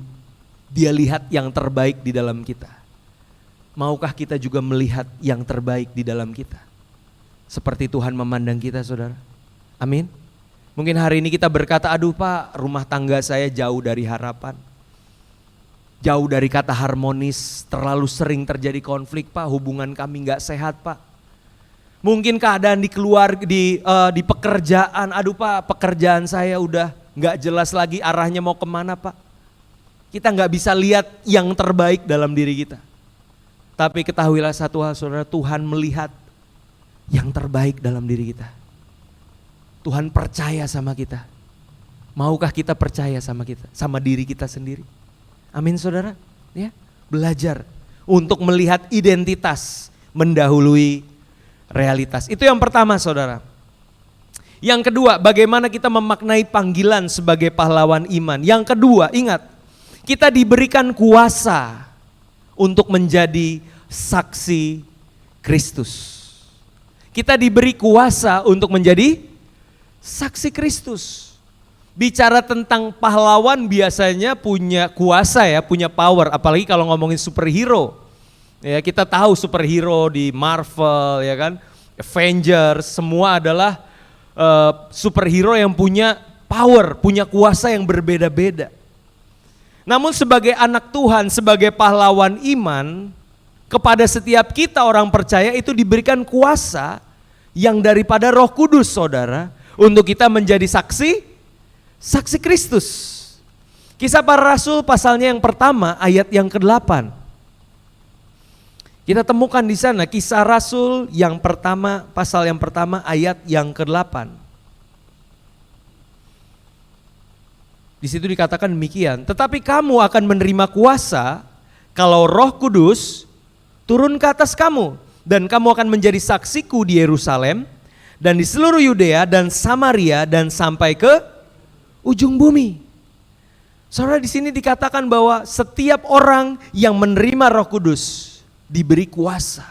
Dia lihat yang terbaik di dalam kita. Maukah kita juga melihat yang terbaik di dalam kita? Seperti Tuhan memandang kita saudara. Amin. Mungkin hari ini kita berkata, aduh Pak, rumah tangga saya jauh dari harapan. Jauh dari kata harmonis, terlalu sering terjadi konflik Pak, hubungan kami gak sehat Pak. Mungkin keadaan di pekerjaan, aduh Pak, pekerjaan saya udah gak jelas lagi arahnya mau kemana Pak. Kita gak bisa lihat yang terbaik dalam diri kita. Tapi ketahuilah satu hal saudara, Tuhan melihat yang terbaik dalam diri kita. Tuhan percaya sama kita. Maukah kita percaya sama kita, sama diri kita sendiri? Amin saudara. Ya, belajar untuk melihat identitas mendahului realitas. Itu yang pertama saudara. Yang kedua, bagaimana kita memaknai panggilan sebagai pahlawan iman. Yang kedua, ingat, kita diberikan kuasa untuk menjadi saksi Kristus. Kita diberi kuasa untuk menjadi saksi Kristus. Bicara tentang pahlawan biasanya punya kuasa ya, punya power. Apalagi kalau ngomongin superhero. Ya, kita tahu superhero di Marvel ya kan, Avengers, semua adalah superhero yang punya power, punya kuasa yang berbeda-beda. Namun sebagai anak Tuhan, sebagai pahlawan iman, kepada setiap kita orang percaya itu diberikan kuasa yang daripada Roh Kudus saudara, untuk kita menjadi saksi Kristus. Kisah Para Rasul pasalnya yang pertama ayat yang ke-8. Kita temukan di sana Kisah Rasul yang pertama, pasal yang pertama ayat yang ke-8. Di situ dikatakan demikian, tetapi kamu akan menerima kuasa kalau Roh Kudus turun ke atas kamu, dan kamu akan menjadi saksiku di Yerusalem dan di seluruh Yudea dan Samaria dan sampai ke ujung bumi. Saudara, di sini dikatakan bahwa setiap orang yang menerima Roh Kudus diberi kuasa.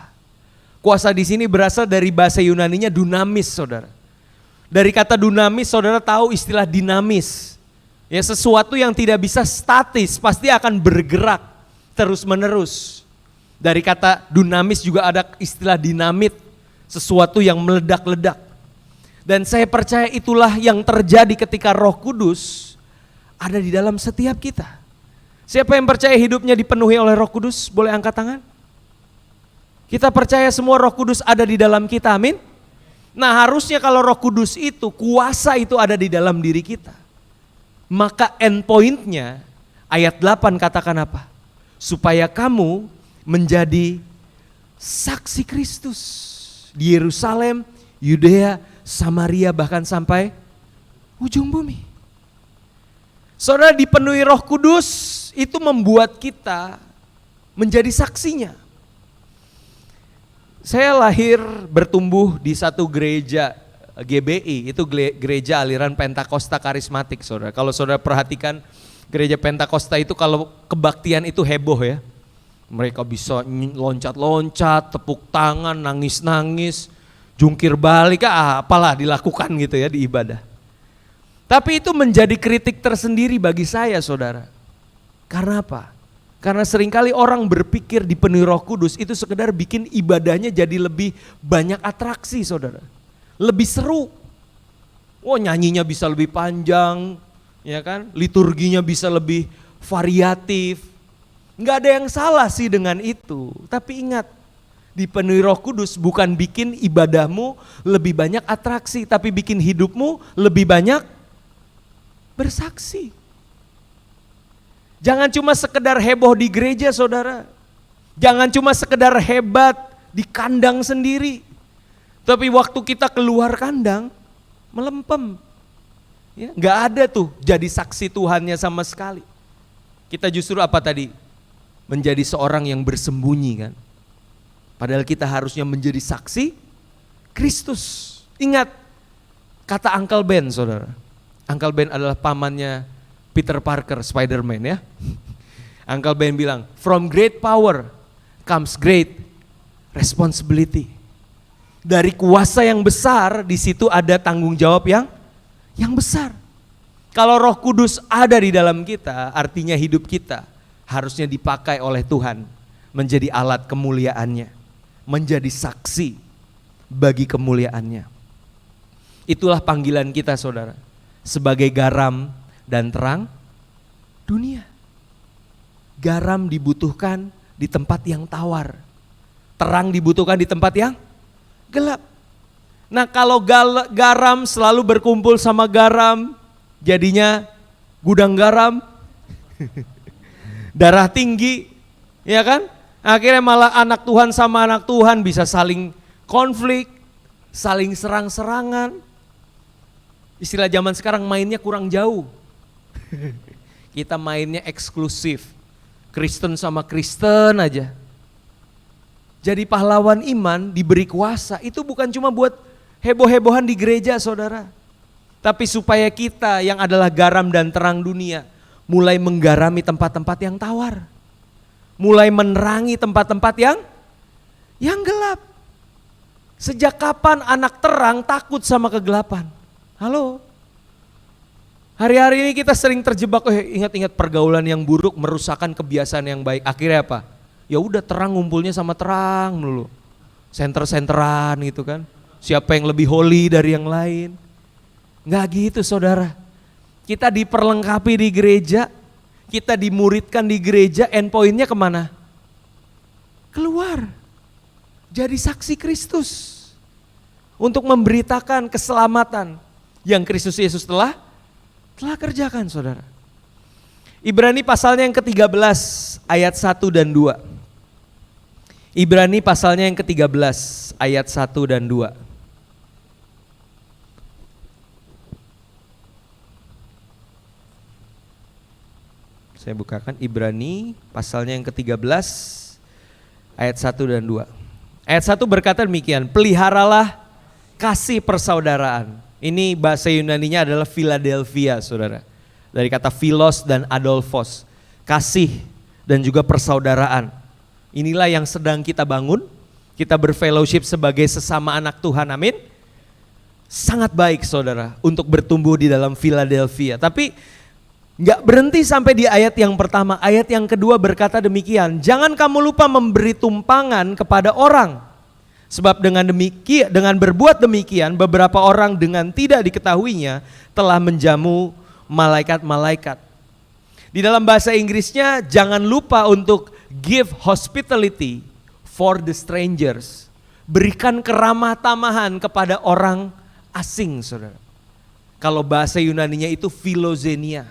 Kuasa di sini berasal dari bahasa Yunaninya dunamis, saudara. Dari kata dunamis, saudara tahu istilah dinamis. Ya, sesuatu yang tidak bisa statis, pasti akan bergerak terus-menerus. Dari kata dunamis juga ada istilah dinamit, sesuatu yang meledak-ledak. Dan saya percaya itulah yang terjadi ketika Roh Kudus ada di dalam setiap kita. Siapa yang percaya hidupnya dipenuhi oleh Roh Kudus? Boleh angkat tangan? Kita percaya semua Roh Kudus ada di dalam kita, amin? Nah harusnya kalau Roh Kudus itu, kuasa itu ada di dalam diri kita. Maka endpointnya, ayat 8 katakan apa? Supaya kamu menjadi saksi Kristus di Yerusalem, Yudea, Samaria, bahkan sampai ujung bumi. Saudara, dipenuhi Roh Kudus itu membuat kita menjadi saksinya. Saya lahir bertumbuh di satu gereja GBI, itu gereja aliran Pentakosta Karismatik, saudara. Kalau saudara perhatikan gereja Pentakosta itu kalau kebaktian itu heboh ya. Mereka bisa loncat-loncat, tepuk tangan, nangis-nangis, jungkir balik, apalah dilakukan gitu ya di ibadah. Tapi itu menjadi kritik tersendiri bagi saya, saudara. Karena apa? Karena seringkali orang berpikir dipenuhi Roh Kudus itu sekedar bikin ibadahnya jadi lebih banyak atraksi, saudara. Lebih seru. Oh, nyanyinya bisa lebih panjang, ya kan? Liturginya bisa lebih variatif. Nggak ada yang salah sih dengan itu. Tapi ingat, dipenuhi Roh Kudus bukan bikin ibadahmu lebih banyak atraksi, tapi bikin hidupmu lebih banyak bersaksi. Jangan cuma sekedar heboh di gereja, saudara. Jangan cuma sekedar hebat di kandang sendiri. Tapi waktu kita keluar kandang, melempem. Ya, nggak ada tuh jadi saksi Tuhannya sama sekali. Kita justru apa tadi? Menjadi seorang yang bersembunyi kan. Padahal kita harusnya menjadi saksi Kristus. Ingat kata Uncle Ben, saudara. Uncle Ben adalah pamannya Peter Parker, Spider-Man ya. Uncle Ben bilang, from great power comes great responsibility. Dari kuasa yang besar, di situ ada tanggung jawab yang besar. Kalau Roh Kudus ada di dalam kita, artinya hidup kita harusnya dipakai oleh Tuhan menjadi alat kemuliaannya, menjadi saksi bagi kemuliaannya. Itulah panggilan kita, saudara, sebagai garam dan terang dunia. Garam dibutuhkan di tempat yang tawar, terang dibutuhkan di tempat yang gelap. Nah kalau garam selalu berkumpul sama garam, jadinya gudang garam, darah tinggi, ya kan? Akhirnya malah anak Tuhan sama anak Tuhan bisa saling konflik, saling serang-serangan. Istilah zaman sekarang mainnya kurang jauh. Kita mainnya eksklusif, Kristen sama Kristen aja. Jadi pahlawan iman diberi kuasa, itu bukan cuma buat heboh-hebohan di gereja, saudara. Tapi supaya kita yang adalah garam dan terang dunia mulai menggarami tempat-tempat yang tawar. Mulai menerangi tempat-tempat yang gelap. Sejak kapan anak terang takut sama kegelapan? Halo? Hari-hari ini kita sering terjebak, ingat-ingat pergaulan yang buruk merusakkan kebiasaan yang baik. Akhirnya apa? Ya udah terang ngumpulnya sama terang dulu. Senter-senteran gitu kan. Siapa yang lebih holy dari yang lain? Enggak gitu, saudara. Kita diperlengkapi di gereja, kita dimuridkan di gereja, endpointnya kemana? Keluar. Jadi saksi Kristus. Untuk memberitakan keselamatan yang Kristus Yesus telah kerjakan, saudara. Ibrani pasalnya yang ke-13 ayat 1 dan 2. Ibrani pasalnya yang ke-13 ayat 1 dan 2. Saya bukakan Ibrani pasalnya yang ke-13 ayat 1 dan 2. Ayat 1 berkata demikian, peliharalah kasih persaudaraan. Ini bahasa Yunaninya adalah Philadelphia, saudara. Dari kata philos dan adolphos, kasih dan juga persaudaraan. Inilah yang sedang kita bangun, kita berfellowship sebagai sesama anak Tuhan, amin. Sangat baik, saudara, untuk bertumbuh di dalam Philadelphia. Tapi gak berhenti sampai di ayat yang pertama. Ayat yang kedua berkata demikian, jangan kamu lupa memberi tumpangan kepada orang. Sebab dengan berbuat demikian, beberapa orang dengan tidak diketahuinya telah menjamu malaikat-malaikat. Di dalam bahasa Inggrisnya jangan lupa untuk give hospitality for the strangers. Berikan keramah tamahan kepada orang asing, saudara. Kalau bahasa Yunaninya itu philoxenia.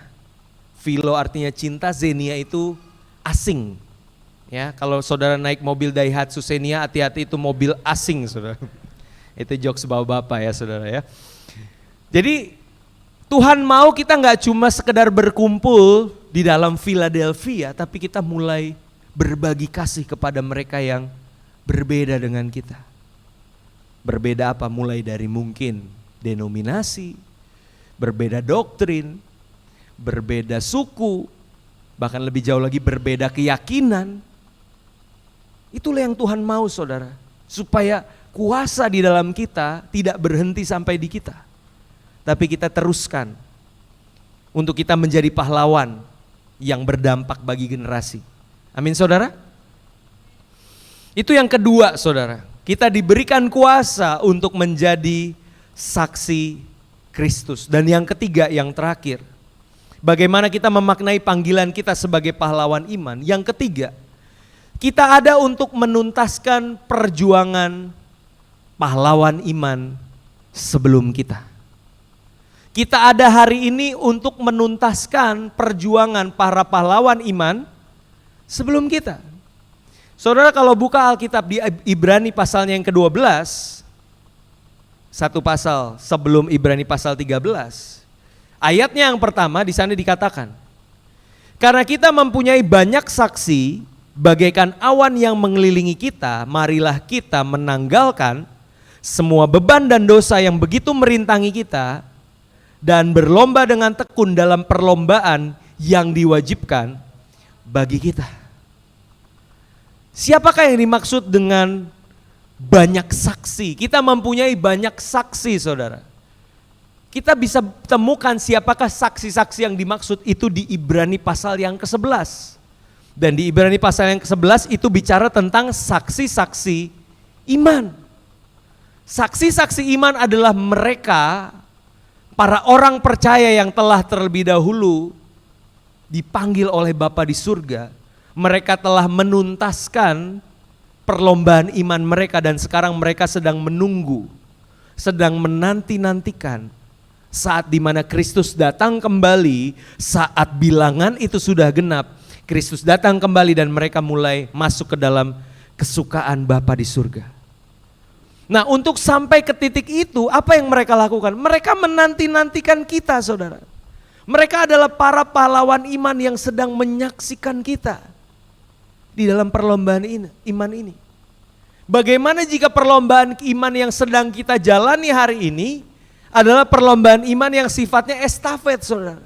Philo artinya cinta, xenia itu asing. Ya, kalau saudara naik mobil Daihatsu Xenia, hati-hati itu mobil asing, saudara. Itu jokes bapak-bapak ya, saudara ya. Jadi Tuhan mau kita nggak cuma sekedar berkumpul di dalam Philadelphia, tapi kita mulai berbagi kasih kepada mereka yang berbeda dengan kita. Berbeda apa? Mulai dari mungkin denominasi, berbeda doktrin, berbeda suku, bahkan lebih jauh lagi berbeda keyakinan. Itulah yang Tuhan mau, saudara. Supaya kuasa di dalam kita tidak berhenti sampai di kita. Tapi kita teruskan untuk kita menjadi pahlawan yang berdampak bagi generasi. Amin, saudara? Itu yang kedua, saudara. Kita diberikan kuasa untuk menjadi saksi Kristus. Dan yang ketiga, yang terakhir, bagaimana kita memaknai panggilan kita sebagai pahlawan iman. Yang ketiga, kita ada untuk menuntaskan perjuangan pahlawan iman sebelum kita. Kita ada hari ini untuk menuntaskan perjuangan para pahlawan iman sebelum kita. Saudara, kalau buka Alkitab di Ibrani pasalnya yang ke-12, satu pasal sebelum Ibrani pasal 13, ayatnya yang pertama di sana dikatakan, karena kita mempunyai banyak saksi bagaikan awan yang mengelilingi kita, marilah kita menanggalkan semua beban dan dosa yang begitu merintangi kita, dan berlomba dengan tekun dalam perlombaan yang diwajibkan bagi kita. Siapakah yang dimaksud dengan banyak saksi? Kita mempunyai banyak saksi, saudara. Kita bisa temukan siapakah saksi-saksi yang dimaksud itu di Ibrani pasal yang ke-11. Dan di Ibrani pasal yang ke-11 itu bicara tentang saksi-saksi iman. Saksi-saksi iman adalah mereka, para orang percaya yang telah terlebih dahulu dipanggil oleh Bapa di surga. Mereka telah menuntaskan perlombaan iman mereka dan sekarang mereka sedang menunggu, sedang menanti-nantikan saat dimana Kristus datang kembali, saat bilangan itu sudah genap, Kristus datang kembali dan mereka mulai masuk ke dalam kesukaan Bapa di surga. Nah, untuk sampai ke titik itu, apa yang mereka lakukan? Mereka menanti-nantikan kita, saudara. Mereka adalah para pahlawan iman yang sedang menyaksikan kita di dalam perlombaan iman ini. Bagaimana jika perlombaan iman yang sedang kita jalani hari ini adalah perlombaan iman yang sifatnya estafet, saudara.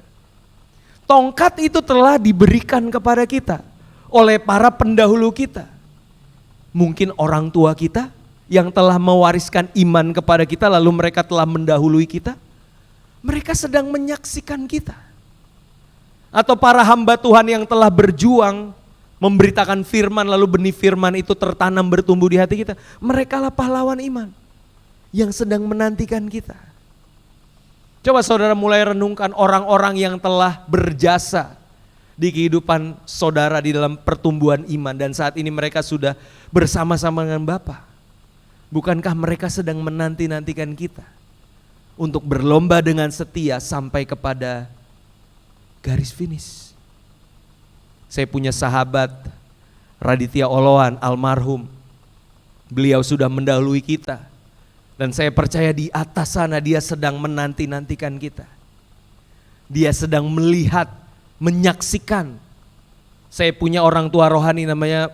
Tongkat itu telah diberikan kepada kita oleh para pendahulu kita. Mungkin orang tua kita yang telah mewariskan iman kepada kita, lalu mereka telah mendahului kita. Mereka sedang menyaksikan kita. Atau para hamba Tuhan yang telah berjuang memberitakan firman, lalu benih firman itu tertanam bertumbuh di hati kita. Mereka lah pahlawan iman yang sedang menantikan kita. Coba saudara mulai renungkan orang-orang yang telah berjasa di kehidupan saudara di dalam pertumbuhan iman, dan saat ini mereka sudah bersama-sama dengan Bapa. Bukankah mereka sedang menanti-nantikan kita untuk berlomba dengan setia sampai kepada garis finish? Saya punya sahabat Raditya Oloan, almarhum. Beliau sudah mendahului kita. Dan saya percaya di atas sana dia sedang menanti-nantikan kita. Dia sedang melihat, menyaksikan. Saya punya orang tua rohani namanya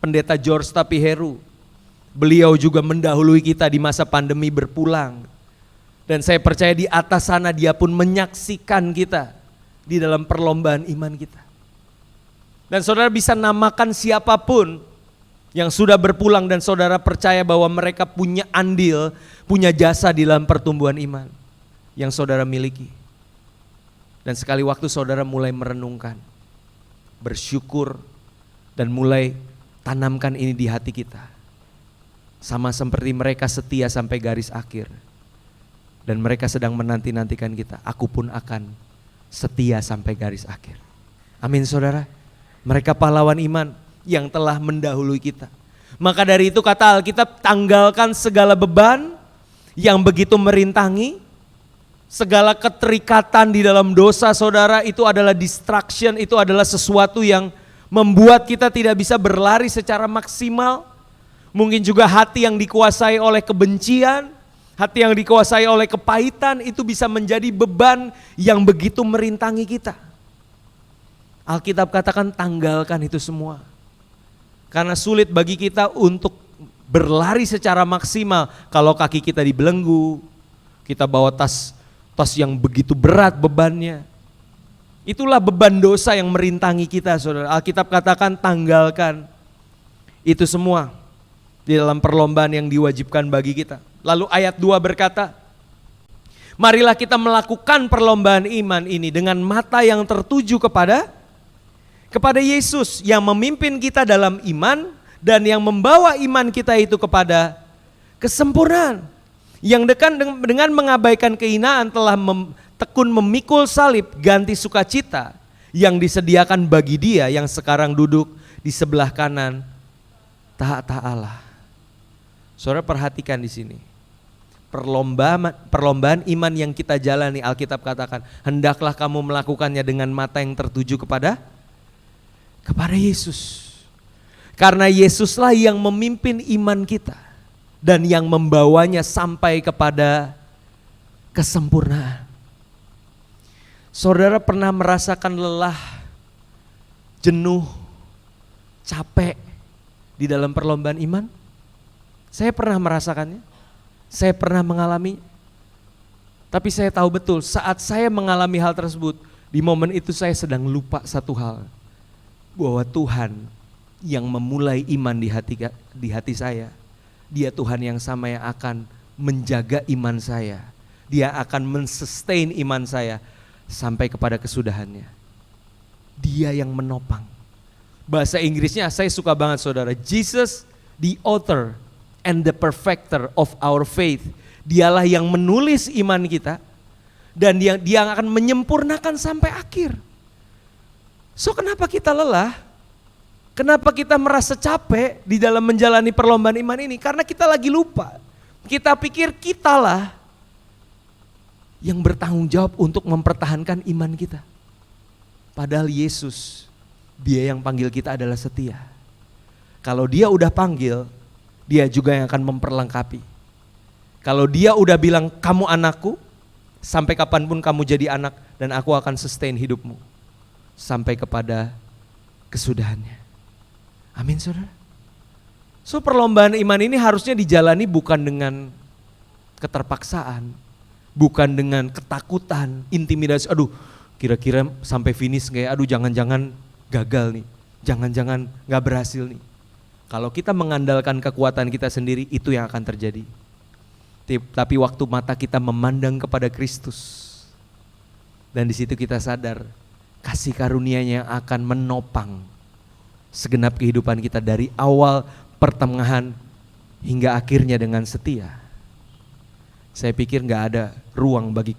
Pendeta George Tapiheru. Beliau juga mendahului kita di masa pandemi berpulang. Dan saya percaya di atas sana dia pun menyaksikan kita di dalam perlombaan iman kita. Dan saudara bisa namakan siapapun yang sudah berpulang dan saudara percaya bahwa mereka punya andil, punya jasa di dalam pertumbuhan iman yang saudara miliki. Dan sekali waktu saudara mulai merenungkan, bersyukur, dan mulai tanamkan ini di hati kita. Sama seperti mereka setia sampai garis akhir. Dan mereka sedang menanti-nantikan kita. Aku pun akan setia sampai garis akhir. Amin saudara. Mereka pahlawan iman yang telah mendahului kita. Maka dari itu kata Alkitab, tanggalkan segala beban yang begitu merintangi, segala keterikatan di dalam dosa saudara. Itu adalah distraction, itu adalah sesuatu yang membuat kita tidak bisa berlari secara maksimal. Mungkin juga hati yang dikuasai oleh kebencian, hati yang dikuasai oleh kepahitan, itu bisa menjadi beban yang begitu merintangi kita. Alkitab katakan tanggalkan itu semua. Karena sulit bagi kita untuk berlari secara maksimal kalau kaki kita dibelenggu, kita bawa tas yang begitu berat bebannya. Itulah beban dosa yang merintangi kita saudara. Alkitab katakan tanggalkan itu semua di dalam perlombaan yang diwajibkan bagi kita. Lalu ayat 2 berkata, marilah kita melakukan perlombaan iman ini dengan mata yang tertuju kepada Yesus yang memimpin kita dalam iman dan yang membawa iman kita itu kepada kesempurnaan. Yang dengan mengabaikan kehinaan telah tekun memikul salib, ganti sukacita yang disediakan bagi Dia yang sekarang duduk di sebelah kanan tahta Allah. Saudara perhatikan di sini. Perlombaan iman yang kita jalani, Alkitab katakan, hendaklah kamu melakukannya dengan mata yang tertuju kepada Yesus. Karena Yesuslah yang memimpin iman kita dan yang membawanya sampai kepada kesempurnaan. Saudara pernah merasakan lelah, jenuh, capek di dalam perlombaan iman? Saya pernah merasakannya, saya pernah mengalami. Tapi saya tahu betul saat saya mengalami hal tersebut, di momen itu saya sedang lupa satu hal. Bahwa Tuhan yang memulai iman di hati saya, Dia Tuhan yang sama yang akan menjaga iman saya. Dia akan mensustain iman saya sampai kepada kesudahannya. Dia yang menopang. Bahasa Inggrisnya saya suka banget saudara. Jesus the author and the perfecter of our faith. Dialah yang menulis iman kita dan dia akan menyempurnakan sampai akhir. So kenapa kita lelah? Kenapa kita merasa capek di dalam menjalani perlombaan iman ini? Karena kita lagi lupa. Kita pikir kitalah yang bertanggung jawab untuk mempertahankan iman kita. Padahal Yesus, Dia yang panggil kita adalah setia. Kalau Dia udah panggil, Dia juga yang akan memperlengkapi. Kalau Dia udah bilang kamu anakku, sampai kapanpun kamu jadi anak dan aku akan sustain hidupmu sampai kepada kesudahannya. Amin saudara. So perlombaan iman ini harusnya dijalani bukan dengan keterpaksaan, bukan dengan ketakutan, intimidasi. Aduh kira-kira sampai finish kayak aduh jangan-jangan gagal nih, jangan-jangan gak berhasil nih. Kalau kita mengandalkan kekuatan kita sendiri, itu yang akan terjadi. Tapi waktu mata kita memandang kepada Kristus, dan di situ kita sadar kasih karunia-Nya yang akan menopang segenap kehidupan kita dari awal, pertengahan, hingga akhirnya dengan setia. Saya pikir gak ada ruang bagi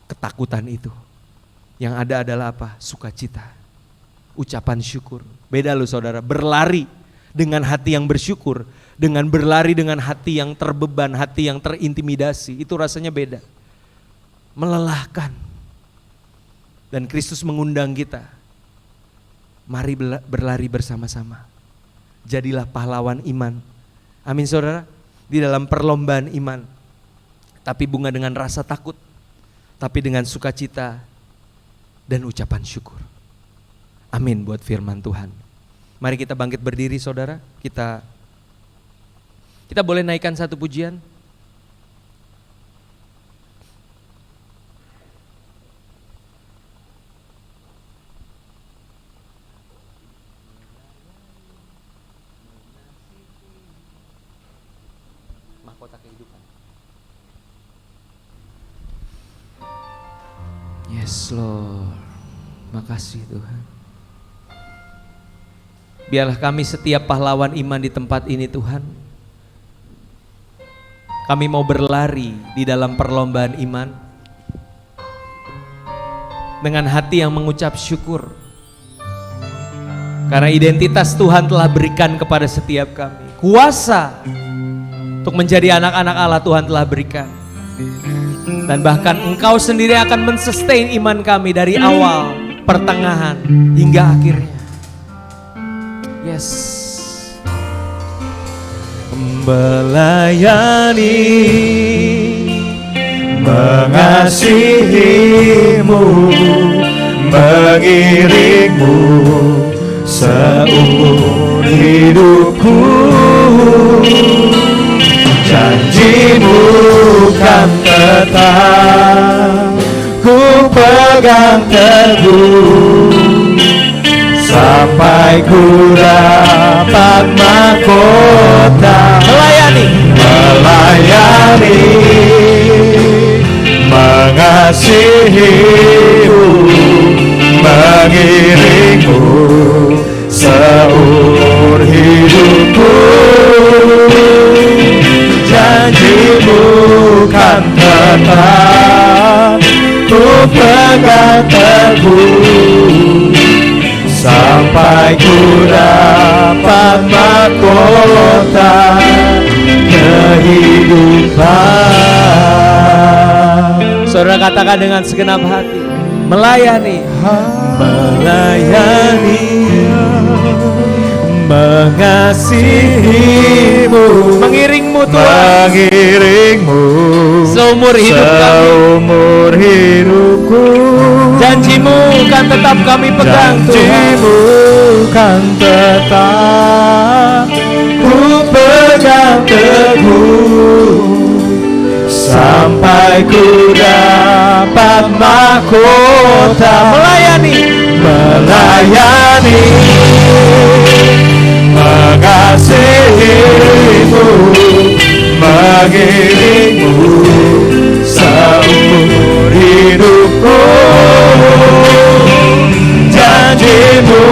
ketakutan itu. Yang ada adalah apa? Sukacita, ucapan syukur. Beda loh saudara, berlari dengan hati yang bersyukur, dengan berlari dengan hati yang terbeban, hati yang terintimidasi, itu rasanya beda. Melelahkan. Dan Kristus mengundang kita, mari berlari bersama-sama. Jadilah pahlawan iman. Amin saudara. Di dalam perlombaan iman. Tapi bukan dengan rasa takut, tapi dengan sukacita dan ucapan syukur. Amin buat firman Tuhan. Mari kita bangkit berdiri saudara. Kita boleh naikkan satu pujian. Mahkota kehidupan. Yes Lord. Makasih Tuhan. Biarlah kami setiap pahlawan iman di tempat ini Tuhan. Kami mau berlari di dalam perlombaan iman dengan hati yang mengucap syukur, Karena identitas Tuhan telah berikan kepada setiap kami. Kuasa untuk menjadi anak-anak Allah Tuhan telah berikan. Dan bahkan Engkau sendiri akan mensustain iman kami dari awal, pertengahan, hingga akhirnya. Yes. Melayani, mengasihimu, mengiringmu seumur hidupku. Janjimu kan tetap ku pegang teguh, sampai ku dapat mahkota. Melayani, mengasihimu, mengiringmu seumur hidupku. Janjimu kan tetap ku pegang teguh, sampai ku dapat mahkota kehidupan. Saudara katakan dengan segenap hati, melayani, melayani, mengasihimu, mengiringmu Tuhan, mengiringmu seumur hidup kami. Seumur hidupku. Janjimu kan tetap kami pegang Tuhan. Janjimu kan tetap ku pegang teguh, sampai ku dapat mahkota. Melayani, melayani, mengasihimu, mengiringmu seumur hidupku. Janjimu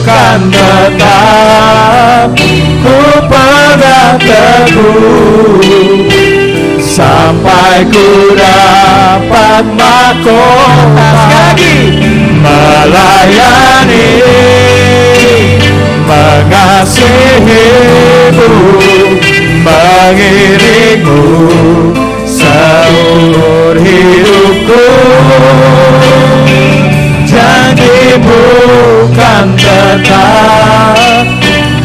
kan tetap ku pegang teguh, sampai ku dapat mahkota. Melayani, mengasihimu, mengiringmu seumur hidupku. Janjimu kan tetap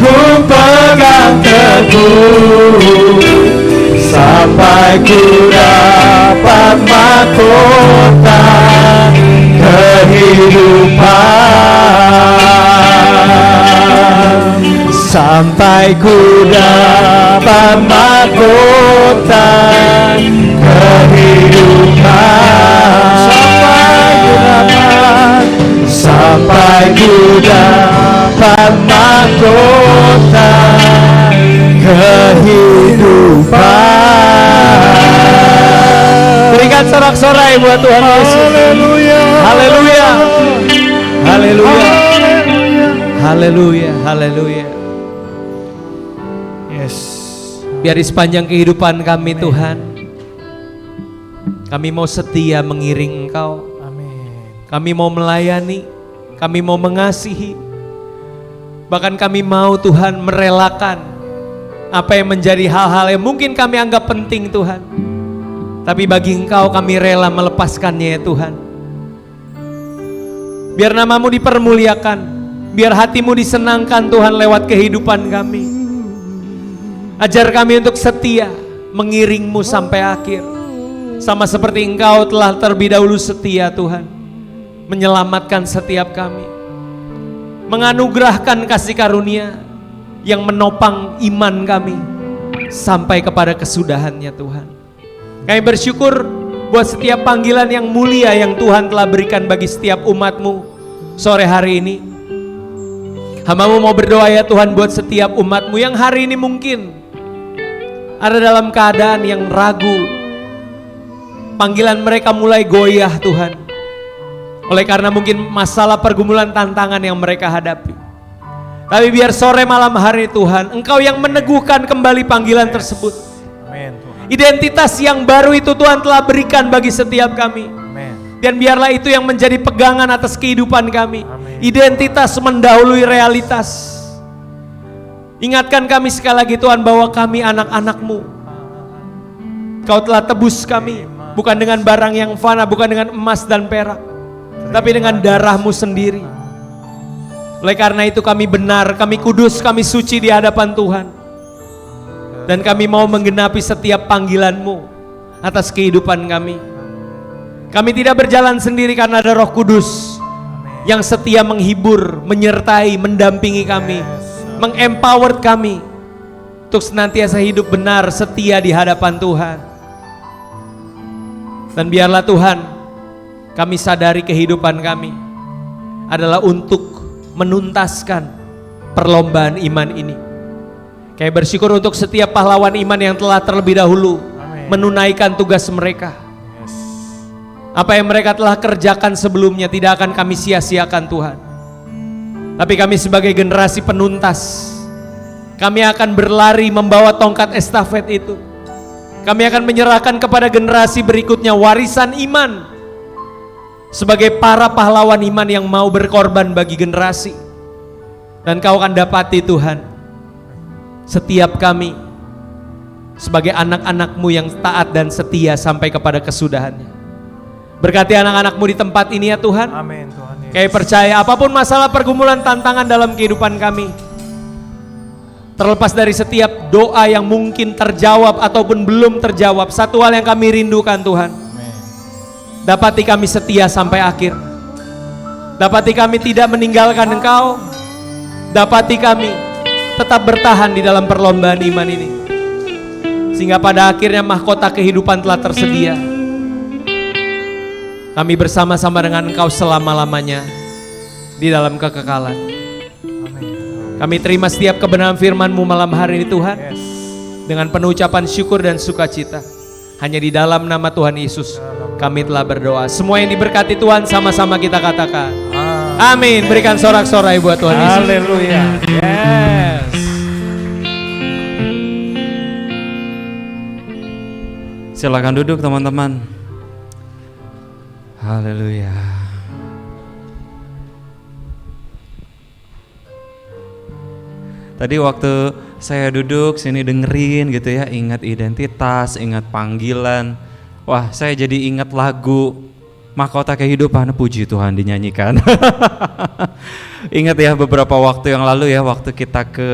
ku pegang teguh, sampai ku dapat mahkota kehidupan. Sampai ku dapat mahkota kehidupan. Sampai ku dapat mahkota kehidupan. Berikan sorak-sorai buat Tuhan Yesus. Haleluya. Haleluya. Haleluya. Haleluya. Haleluya. Yes. Biar di sepanjang kehidupan kami Tuhan, kami mau setia mengiring Engkau. Kami mau melayani, kami mau mengasihi. Bahkan kami mau Tuhan merelakan apa yang menjadi hal-hal yang mungkin kami anggap penting Tuhan. Tapi bagi Engkau kami rela melepaskannya ya Tuhan. Biar namamu dipermuliakan, biar hatimu disenangkan Tuhan lewat kehidupan kami. Ajar kami untuk setia mengiringmu sampai akhir. Sama seperti Engkau telah terlebih dahulu setia Tuhan, menyelamatkan setiap kami, menganugerahkan kasih karunia yang menopang iman kami sampai kepada kesudahannya Tuhan. Kami bersyukur buat setiap panggilan yang mulia yang Tuhan telah berikan bagi setiap umat-Mu sore hari ini. Hamba-Mu mau berdoa ya Tuhan buat setiap umat-Mu yang hari ini mungkin ada dalam keadaan yang ragu. Panggilan mereka mulai goyah Tuhan, oleh karena mungkin masalah pergumulan tantangan yang mereka hadapi. Tapi biar sore malam hari Tuhan, Engkau yang meneguhkan kembali panggilan tersebut. Amin, Tuhan. Identitas yang baru itu Tuhan telah berikan bagi setiap kami. Amin. Dan biarlah itu yang menjadi pegangan atas kehidupan kami. Amin. Identitas mendahului realitas. Ingatkan kami sekali lagi Tuhan bahwa kami anak-anak-Mu. Kau telah tebus kami, bukan dengan barang yang fana, bukan dengan emas dan perak, tapi dengan darah-Mu sendiri. Oleh karena itu kami benar, kami kudus, kami suci di hadapan Tuhan. Dan kami mau menggenapi setiap panggilan-Mu atas kehidupan kami. Kami tidak berjalan sendiri karena ada Roh Kudus yang setia menghibur, menyertai, mendampingi kami, mengempower kami untuk senantiasa hidup benar, setia di hadapan Tuhan. Dan biarlah Tuhan, kami sadari kehidupan kami adalah untuk menuntaskan perlombaan iman ini. Kami bersyukur untuk setiap pahlawan iman yang telah terlebih dahulu menunaikan tugas mereka. Apa yang mereka telah kerjakan sebelumnya tidak akan kami sia-siakan Tuhan. Tapi kami sebagai generasi penuntas, kami akan berlari membawa tongkat estafet itu. Kami akan menyerahkan kepada generasi berikutnya warisan iman sebagai para pahlawan iman yang mau berkorban bagi generasi. Dan Kau akan dapati Tuhan, setiap kami sebagai anak-anak-Mu yang taat dan setia sampai kepada kesudahannya. Berkati anak-anak-Mu di tempat ini ya Tuhan. Amin Tuhan Yesus. Kami percaya apapun masalah, pergumulan, tantangan dalam kehidupan kami, terlepas dari setiap doa yang mungkin terjawab ataupun belum terjawab, satu hal yang kami rindukan Tuhan, dapati kami setia sampai akhir. Dapati kami tidak meninggalkan Engkau. Dapati kami tetap bertahan di dalam perlombaan iman ini, sehingga pada akhirnya mahkota kehidupan telah tersedia. Kami bersama-sama dengan Engkau selama-lamanya di dalam kekekalan. Kami terima setiap kebenaran firman-Mu malam hari ini Tuhan, dengan penuh ucapan syukur dan sukacita. Hanya di dalam nama Tuhan Yesus kami telah berdoa. Semua yang diberkati Tuhan sama-sama kita katakan amin. Berikan sorak-sorai buat Tuhan Yesus. Haleluya. Yes. Silakan duduk teman-teman. Haleluya. Tadi waktu saya duduk sini dengerin gitu ya, ingat identitas, ingat panggilan. Wah, saya jadi ingat lagu Mahkota Kehidupan, puji Tuhan dinyanyikan. Ingat ya beberapa waktu yang lalu ya, waktu kita ke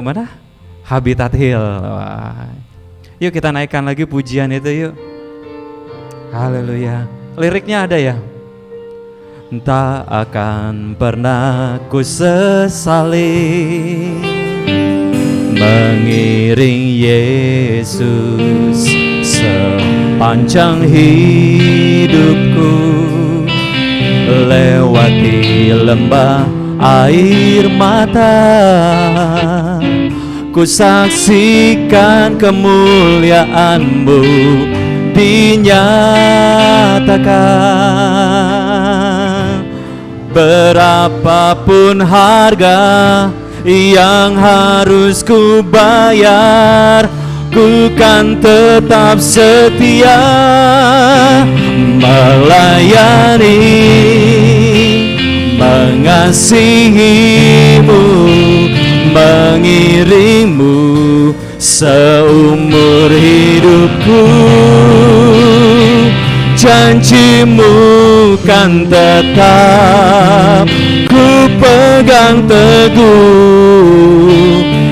mana? Habitat Hill. Wah. Yuk kita naikkan lagi pujian itu yuk. Haleluya. Liriknya ada ya. Tak akan pernah ku sesali mengiring Yesus sepanjang hidupku, lewati lembah air mata, ku saksikan kemuliaan-Mu dinyatakan. Berapapun harga yang harus ku bayar, ku kan tetap setia melayani, mengasihi-Mu, mengiring-Mu seumur hidupku. Janji-Mu kan tetap ku pegang teguh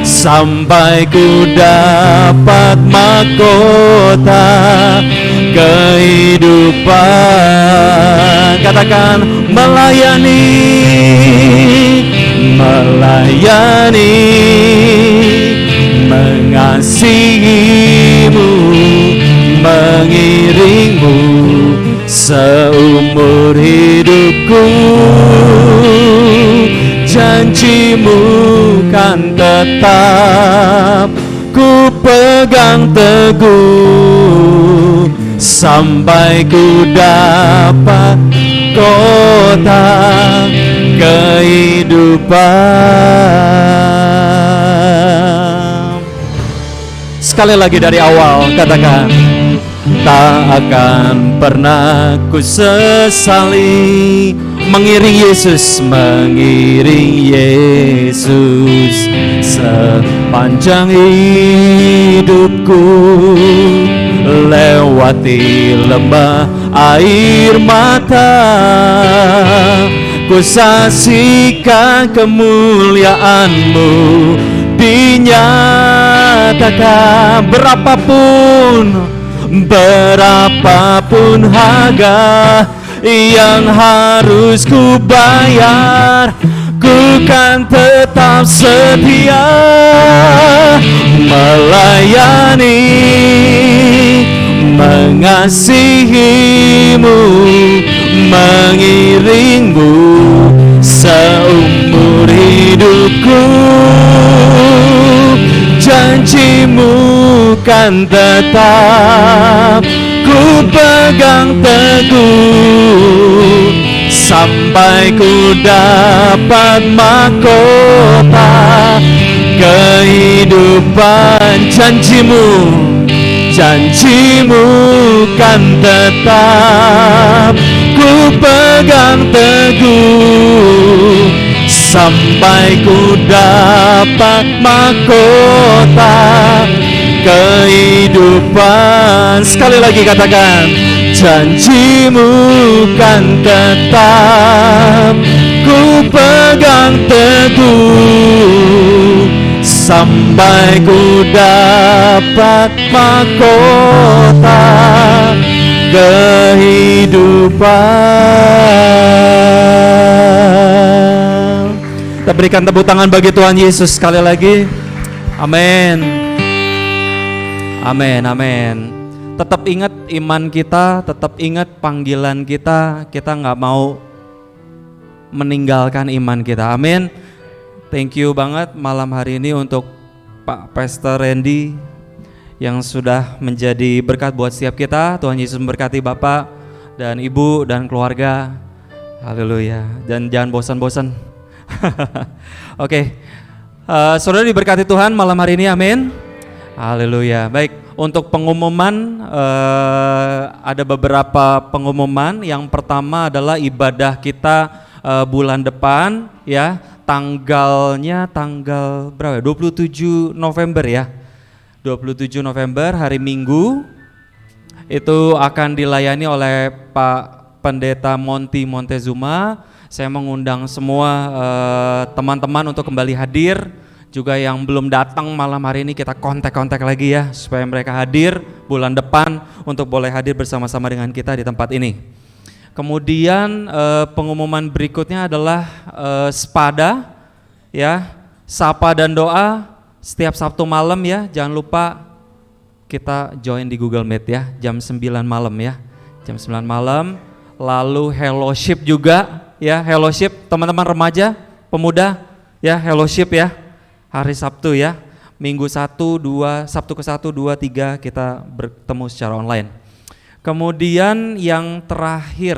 sampai ku dapat mahkota kehidupan. Katakan melayani, melayani, mengasihi-Mu, mengiring-Mu seumur hidupku. Janji-Mu kan tetap ku pegang teguh sampai ku dapat kota kehidupan. Sekali lagi dari awal katakan tak akan pernah ku sesali. Mengiring Yesus, mengiring Yesus sepanjang hidupku, lewati lembah air mata, ku saksikan kemuliaan-Mu dinyatakan. Berapapun harga yang harus ku bayar, ku kan tetap setia melayani, mengasihi-Mu, mengiring-Mu seumur hidupku. Janji-Mu kan tetap ku pegang teguh, sampai ku dapat mahkota kehidupan. Janji-Mu kan tetap ku pegang teguh, sampai ku dapat mahkota kehidupan. Sekali lagi katakan, janji-Mu kan tetap ku pegang teguh, sampai ku dapat mahkota kehidupan. Kita berikan tepuk tangan bagi Tuhan Yesus sekali lagi. Amin. Amin, amin. Tetap ingat iman kita, tetap ingat panggilan kita. Kita nggak mau meninggalkan iman kita. Amin. Thank you banget malam hari ini untuk Pak Pastor Randy yang sudah menjadi berkat buat setiap kita. Tuhan Yesus memberkati Bapak dan Ibu dan keluarga. Haleluya. Dan jangan bosan-bosan. Oke. Saudara diberkati Tuhan malam hari ini, amin. Haleluya. Baik, untuk pengumuman ada beberapa pengumuman. Yang pertama adalah ibadah kita bulan depan ya. Tanggalnya tanggal berapa? 27 November ya. 27 November hari Minggu. Itu akan dilayani oleh Pak Pendeta Monty Montezuma. Saya mengundang semua teman-teman untuk kembali hadir. Juga yang belum datang malam hari ini kita kontak-kontak lagi ya, supaya mereka hadir bulan depan untuk boleh hadir bersama-sama dengan kita di tempat ini. Kemudian pengumuman berikutnya adalah Spada ya, sapa dan doa setiap Sabtu malam ya. Jangan lupa kita join di Google Meet ya, jam 9 malam ya. Jam 9 malam. Lalu fellowship juga ya, fellowship teman-teman remaja, pemuda ya, fellowship ya. Hari Sabtu ya. Minggu 1, 2, Sabtu ke 1, 2, 3 kita bertemu secara online. Kemudian yang terakhir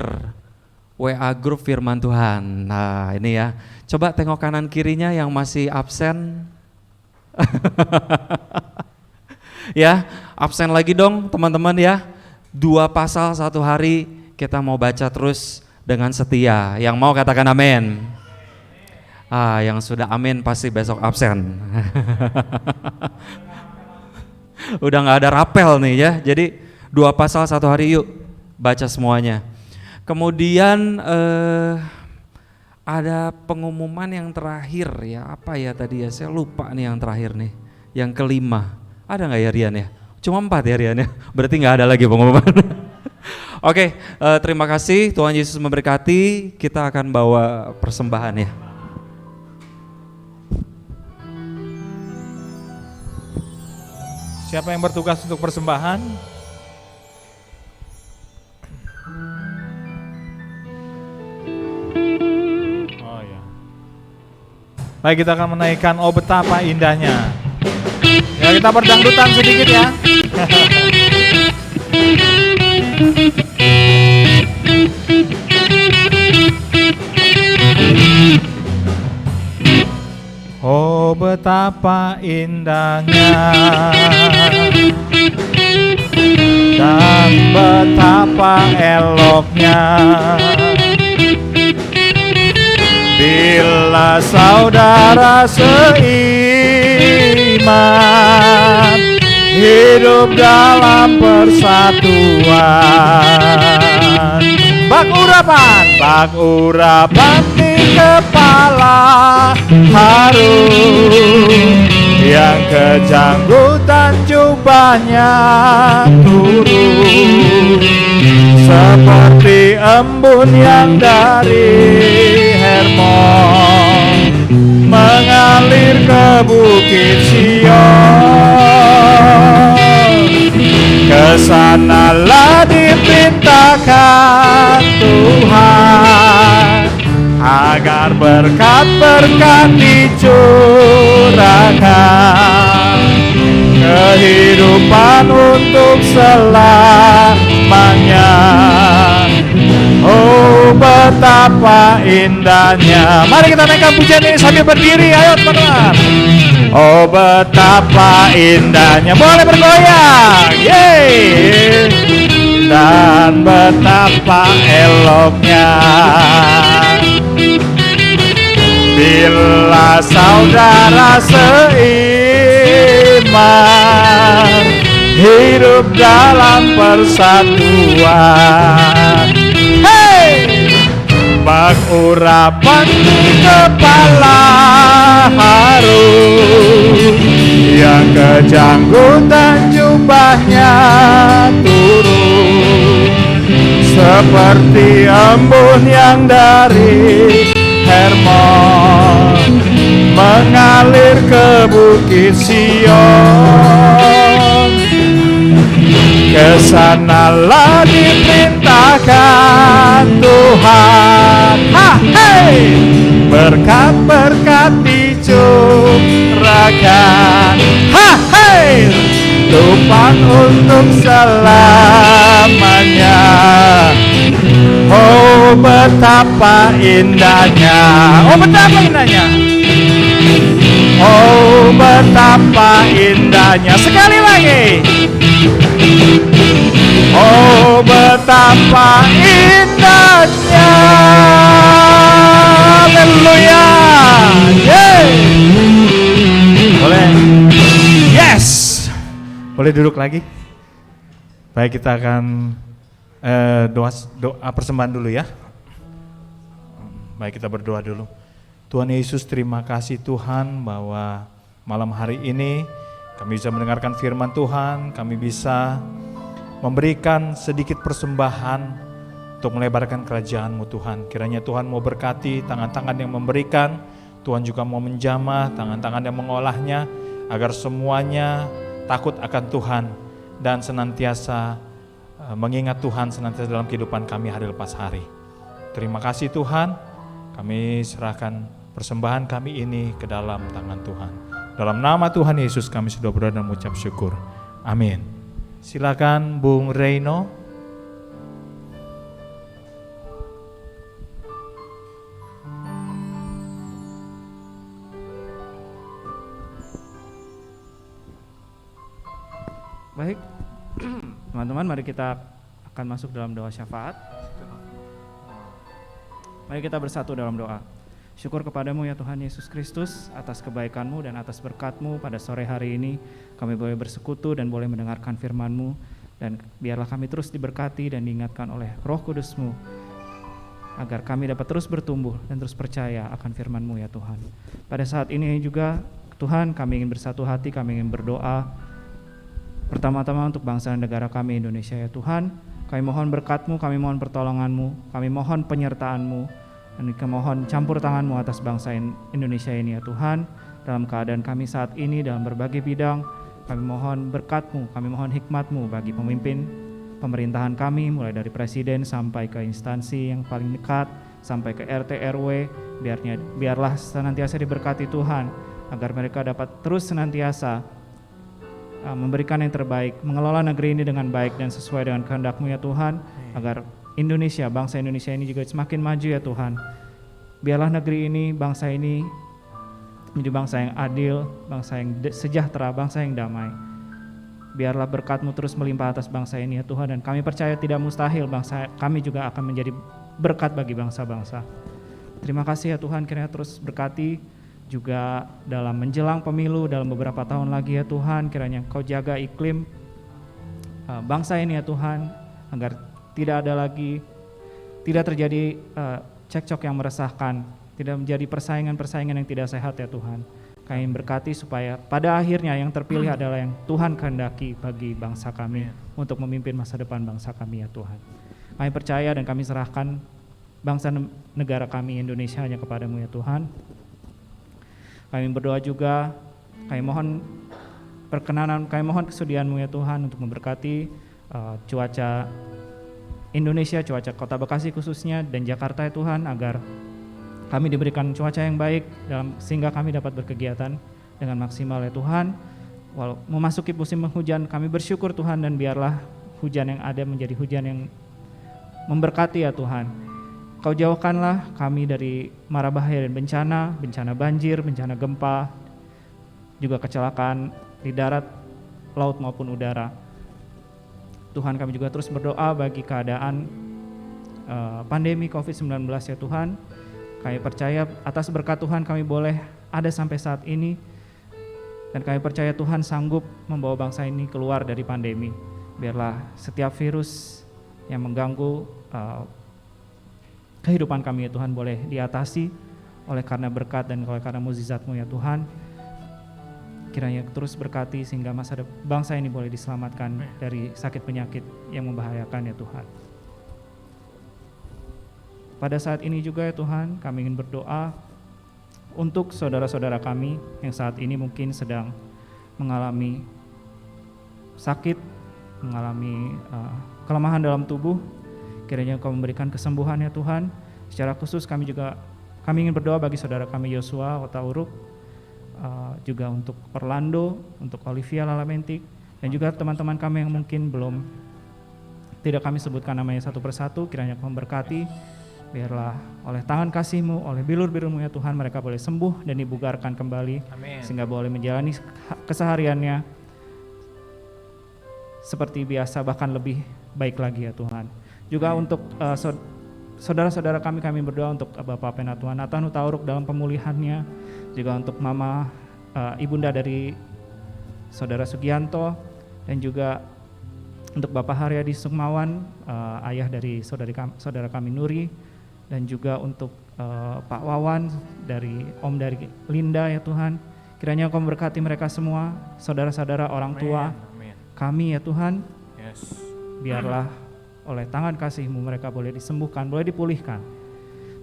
WA Group Firman Tuhan. Nah ini ya, coba tengok kanan kirinya yang masih absen. Ya, absen lagi dong teman-teman ya. 2 pasal 1 hari kita mau baca terus dengan setia. Yang mau katakan amin. Yang sudah amin pasti besok absen. Udah gak ada rapel nih ya. Jadi 2 pasal 1 hari yuk baca semuanya. Kemudian ada pengumuman yang terakhir ya. Apa ya tadi ya, saya lupa nih yang terakhir nih. Yang kelima, ada gak ya Rian ya? Cuma 4 ya Rian ya, berarti gak ada lagi pengumuman. Oke, terima kasih, Tuhan Yesus memberkati. Kita akan bawa persembahan ya. Siapa yang bertugas untuk persembahan? Oh ya. Baik, kita akan menaikkan "Oh Betapa Indahnya". Ya, kita berdangdutan sedikit ya. Oh betapa indahnya dan betapa eloknya bila saudara seiman hidup dalam persatuan. Bak urapan di kepala harum, yang kejanggutan jubahnya turun seperti embun yang dari Hermon mengalir ke bukit Sion. Kesanalah diperintahkan Tuhan agar berkat-berkat dicurahkan, kehidupan untuk selamanya. Oh, betapa indahnya. Mari kita naikkan pujian ini sambil berdiri. Ayo teman-teman. Oh, betapa indahnya. Boleh bergoyang. Yeay. Dan betapa eloknya bila saudara seiman hidup dalam persatuan. Hey! Bak urapan di kepala harum, yang kejanggutan jubahnya turun seperti embun yang dari Hermon mengalir ke bukit Sion. Kesanalah diperintahkan Tuhan. Hey! Berkat-berkat dicurahkan. Hey! Tuhan untuk selamanya. Oh, betapa indahnya. Oh, betapa indahnya. Oh, betapa indahnya. Sekali lagi. Oh, betapa indahnya. Haleluya. Boleh. Yes. Boleh duduk lagi. Baik, kita akan doa persembahan dulu ya. Baik, kita berdoa dulu. Tuhan Yesus, terima kasih Tuhan bahwa malam hari ini kami bisa mendengarkan firman Tuhan, kami bisa memberikan sedikit persembahan untuk melebarkan kerajaan-Mu Tuhan. Kiranya Tuhan mau berkati tangan-tangan yang memberikan, Tuhan juga mau menjamah tangan-tangan yang mengolahnya, agar semuanya takut akan Tuhan dan senantiasa mengingat Tuhan senantiasa dalam kehidupan kami hari lepas hari. Terima kasih Tuhan, kami serahkan persembahan kami ini ke dalam tangan Tuhan. Dalam nama Tuhan Yesus kami sudah berdoa dan mengucap syukur. Amin. Silakan Bung Reino. Baik, teman-teman, mari kita akan masuk dalam doa syafaat. Mari kita bersatu dalam doa. Syukur kepadamu ya Tuhan Yesus Kristus atas kebaikan-Mu dan atas berkat-Mu pada sore hari ini. Kami boleh bersekutu dan boleh mendengarkan firman-Mu, dan biarlah kami terus diberkati dan diingatkan oleh Roh Kudus-Mu agar kami dapat terus bertumbuh dan terus percaya akan firman-Mu ya Tuhan. Pada saat ini juga Tuhan, kami ingin bersatu hati, kami ingin berdoa pertama-tama untuk bangsa dan negara kami Indonesia ya Tuhan. Kami mohon berkat-Mu, kami mohon pertolongan-Mu, kami mohon penyertaan-Mu, dan kami mohon campur tangan-Mu atas bangsa Indonesia ini ya Tuhan. Dalam keadaan kami saat ini dalam berbagai bidang, kami mohon berkat-Mu, kami mohon hikmat-Mu bagi pemimpin pemerintahan kami, mulai dari presiden sampai ke instansi yang paling dekat, sampai ke RT RW. Biarlah senantiasa diberkati Tuhan, agar mereka dapat terus senantiasa memberikan yang terbaik, mengelola negeri ini dengan baik dan sesuai dengan kehendak-Mu ya Tuhan, agar Indonesia, bangsa Indonesia ini juga semakin maju ya Tuhan. Biarlah negeri ini, bangsa ini menjadi bangsa yang adil, bangsa yang sejahtera, bangsa yang damai. biarlah berkat-Mu terus melimpah atas bangsa ini ya Tuhan, dan kami percaya tidak mustahil bangsa kami juga akan menjadi berkat bagi bangsa-bangsa. Terima kasih ya Tuhan, kiranya terus berkati juga dalam menjelang pemilu dalam beberapa tahun lagi ya Tuhan, kiranya Engkau jaga iklim bangsa ini ya Tuhan, agar tidak terjadi cekcok yang meresahkan, tidak menjadi persaingan-persaingan yang tidak sehat ya Tuhan. Kami berkati supaya pada akhirnya yang terpilih adalah yang Tuhan kehendaki bagi bangsa kami untuk memimpin masa depan bangsa kami ya Tuhan. Kami percaya dan kami serahkan bangsa negara kami Indonesia hanya kepadamu ya Tuhan. Kami berdoa juga, kami mohon perkenanan, kami mohon kesudian-Mu ya Tuhan untuk memberkati cuaca Indonesia, cuaca Kota Bekasi khususnya dan Jakarta ya Tuhan, agar kami diberikan cuaca yang baik sehingga kami dapat berkegiatan dengan maksimal ya Tuhan. Walau memasuki musim hujan, kami bersyukur Tuhan, dan biarlah hujan yang ada menjadi hujan yang memberkati ya Tuhan. Kau jauhkanlah kami dari mara bahaya dan bencana banjir, bencana gempa, juga kecelakaan di darat, laut maupun udara. Tuhan, kami juga terus berdoa bagi keadaan pandemi COVID-19 ya Tuhan. Kami percaya atas berkat Tuhan kami boleh ada sampai saat ini, dan kami percaya Tuhan sanggup membawa bangsa ini keluar dari pandemi. Biarlah setiap virus yang mengganggu kehidupan kami ya Tuhan boleh diatasi oleh karena berkat dan oleh karena mukjizat-Mu ya Tuhan. Kiranya terus berkati sehingga bangsa ini boleh diselamatkan dari sakit penyakit yang membahayakan ya Tuhan. Pada saat ini juga ya Tuhan, kami ingin berdoa untuk saudara-saudara kami yang saat ini mungkin sedang mengalami sakit, mengalami kelemahan dalam tubuh. Kiranya Engkau memberikan kesembuhan ya Tuhan. Secara khusus kami ingin berdoa bagi saudara kami Yosua Otauruk, juga untuk Orlando, untuk Olivia Lalamentik, dan juga teman-teman kami yang mungkin tidak kami sebutkan namanya satu persatu. Kiranya Engkau memberkati. Biarlah oleh tangan kasih-Mu, oleh bilur-bilur-Mu ya Tuhan, mereka boleh sembuh dan dibugarkan kembali. Amin. Sehingga boleh menjalani kesehariannya seperti biasa, bahkan lebih baik lagi ya Tuhan. Juga untuk saudara-saudara kami berdoa untuk Bapak Penatuan Nathan Hutauruk dalam pemulihannya, juga untuk Mama Ibunda dari Saudara Sugianto, dan juga untuk Bapak Haryadi Sukmawan, ayah dari saudara kami Nuri, dan juga untuk Pak Wawan dari dari Linda ya Tuhan. Kiranya Engkau memberkati mereka semua, saudara-saudara, orang tua kami ya Tuhan. Biarlah oleh tangan kasih-Mu mereka boleh disembuhkan, boleh dipulihkan.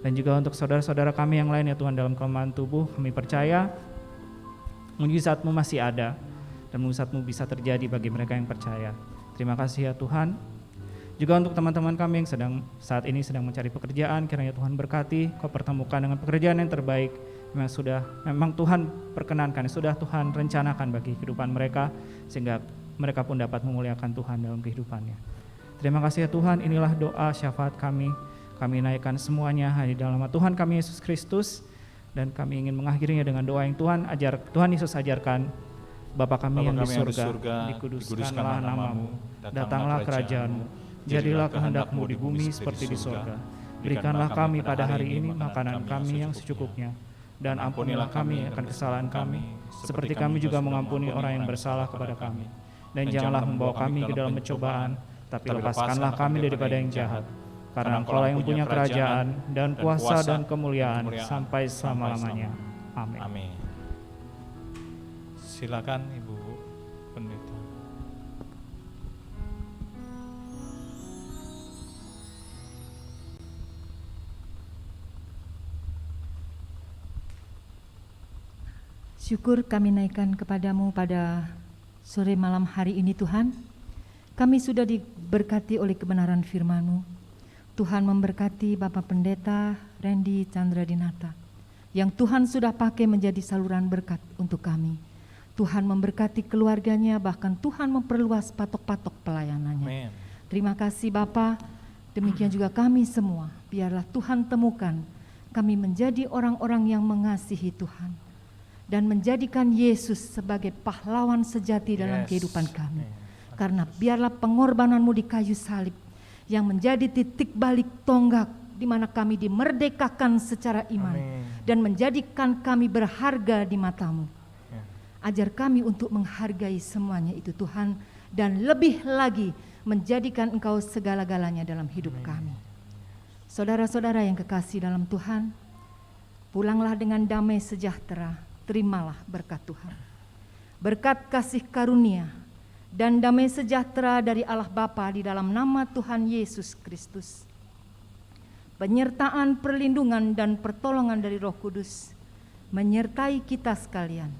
Dan juga untuk saudara-saudara kami yang lain ya Tuhan dalam kelemahan tubuh, kami percaya mukjizat-Mu masih ada, dan mukjizat-Mu bisa terjadi bagi mereka yang percaya. Terima kasih ya Tuhan. Juga untuk teman-teman kami yang saat ini sedang mencari pekerjaan, kiranya Tuhan berkati, Kau pertemukan dengan pekerjaan yang terbaik memang Tuhan perkenankan, sudah Tuhan rencanakan bagi kehidupan mereka, sehingga mereka pun dapat memuliakan Tuhan dalam kehidupannya. Terima kasih ya Tuhan, inilah doa syafaat kami naikkan semuanya hanya dalam nama Tuhan kami Yesus Kristus, dan kami ingin mengakhirinya dengan doa yang Tuhan Yesus ajarkan. Bapa kami yang di surga, dikuduskanlah nama-Mu, datanglah kerajaan-Mu, jadilah kehendak-Mu di bumi seperti di surga. Berikanlah kami pada hari ini makanan kami yang secukupnya, dan ampunilah kami akan kesalahan kami, seperti kami juga mengampuni orang yang bersalah kepada kami. Dan janganlah membawa kami ke dalam pencobaan, tapi lepaskanlah kami daripada yang jahat. Karena Engkau-lah yang punya kerajaan dan kuasa dan kemuliaan sampai selama-lamanya. Amin. Silakan Ibu Pendeta. Syukur kami naikkan kepadamu pada sore malam hari ini Tuhan. Kami sudah diberkati oleh kebenaran firman-Mu. Tuhan memberkati Bapak Pendeta Randy Chandra Dinata, yang Tuhan sudah pakai menjadi saluran berkat untuk kami. Tuhan memberkati keluarganya, bahkan Tuhan memperluas patok-patok pelayanannya. Amen. Terima kasih Bapa. Demikian juga kami semua. Biarlah Tuhan temukan kami menjadi orang-orang yang mengasihi Tuhan, dan menjadikan Yesus sebagai pahlawan sejati dalam kehidupan kami. Karena biarlah pengorbananmu di kayu salib yang menjadi titik balik tonggak di mana kami dimerdekakan secara iman dan menjadikan kami berharga di matamu. Ajar kami untuk menghargai semuanya itu Tuhan, dan lebih lagi menjadikan Engkau segala-galanya dalam hidup kami. Saudara-saudara yang kekasih dalam Tuhan, pulanglah dengan damai sejahtera, terimalah berkat Tuhan. Berkat kasih karunia dan damai sejahtera dari Allah Bapa di dalam nama Tuhan Yesus Kristus, penyertaan, perlindungan, dan pertolongan dari Roh Kudus menyertai kita sekalian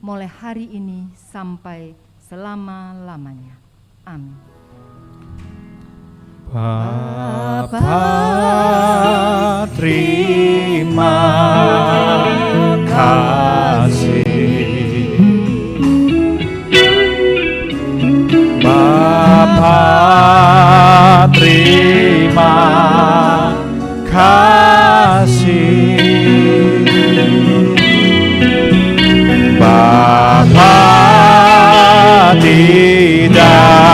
mulai hari ini sampai selama-lamanya. Amin. Bapa, terima kasih. Bapa, terima kasih. Bapa di dalam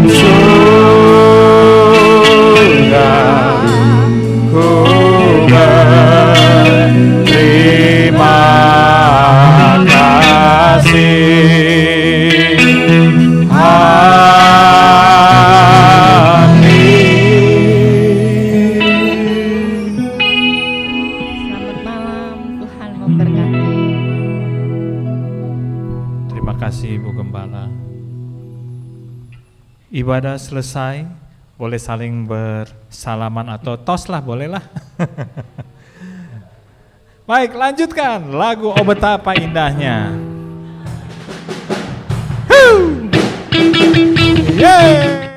surga, ku berterima kasih. Selamat malam, Tuhan memberkati. Terima kasih Bu Gembala. Ibadah selesai, boleh saling bersalaman atau tos lah, bolehlah. Baik, lanjutkan lagu Oh Betapa Indahnya. Yeay.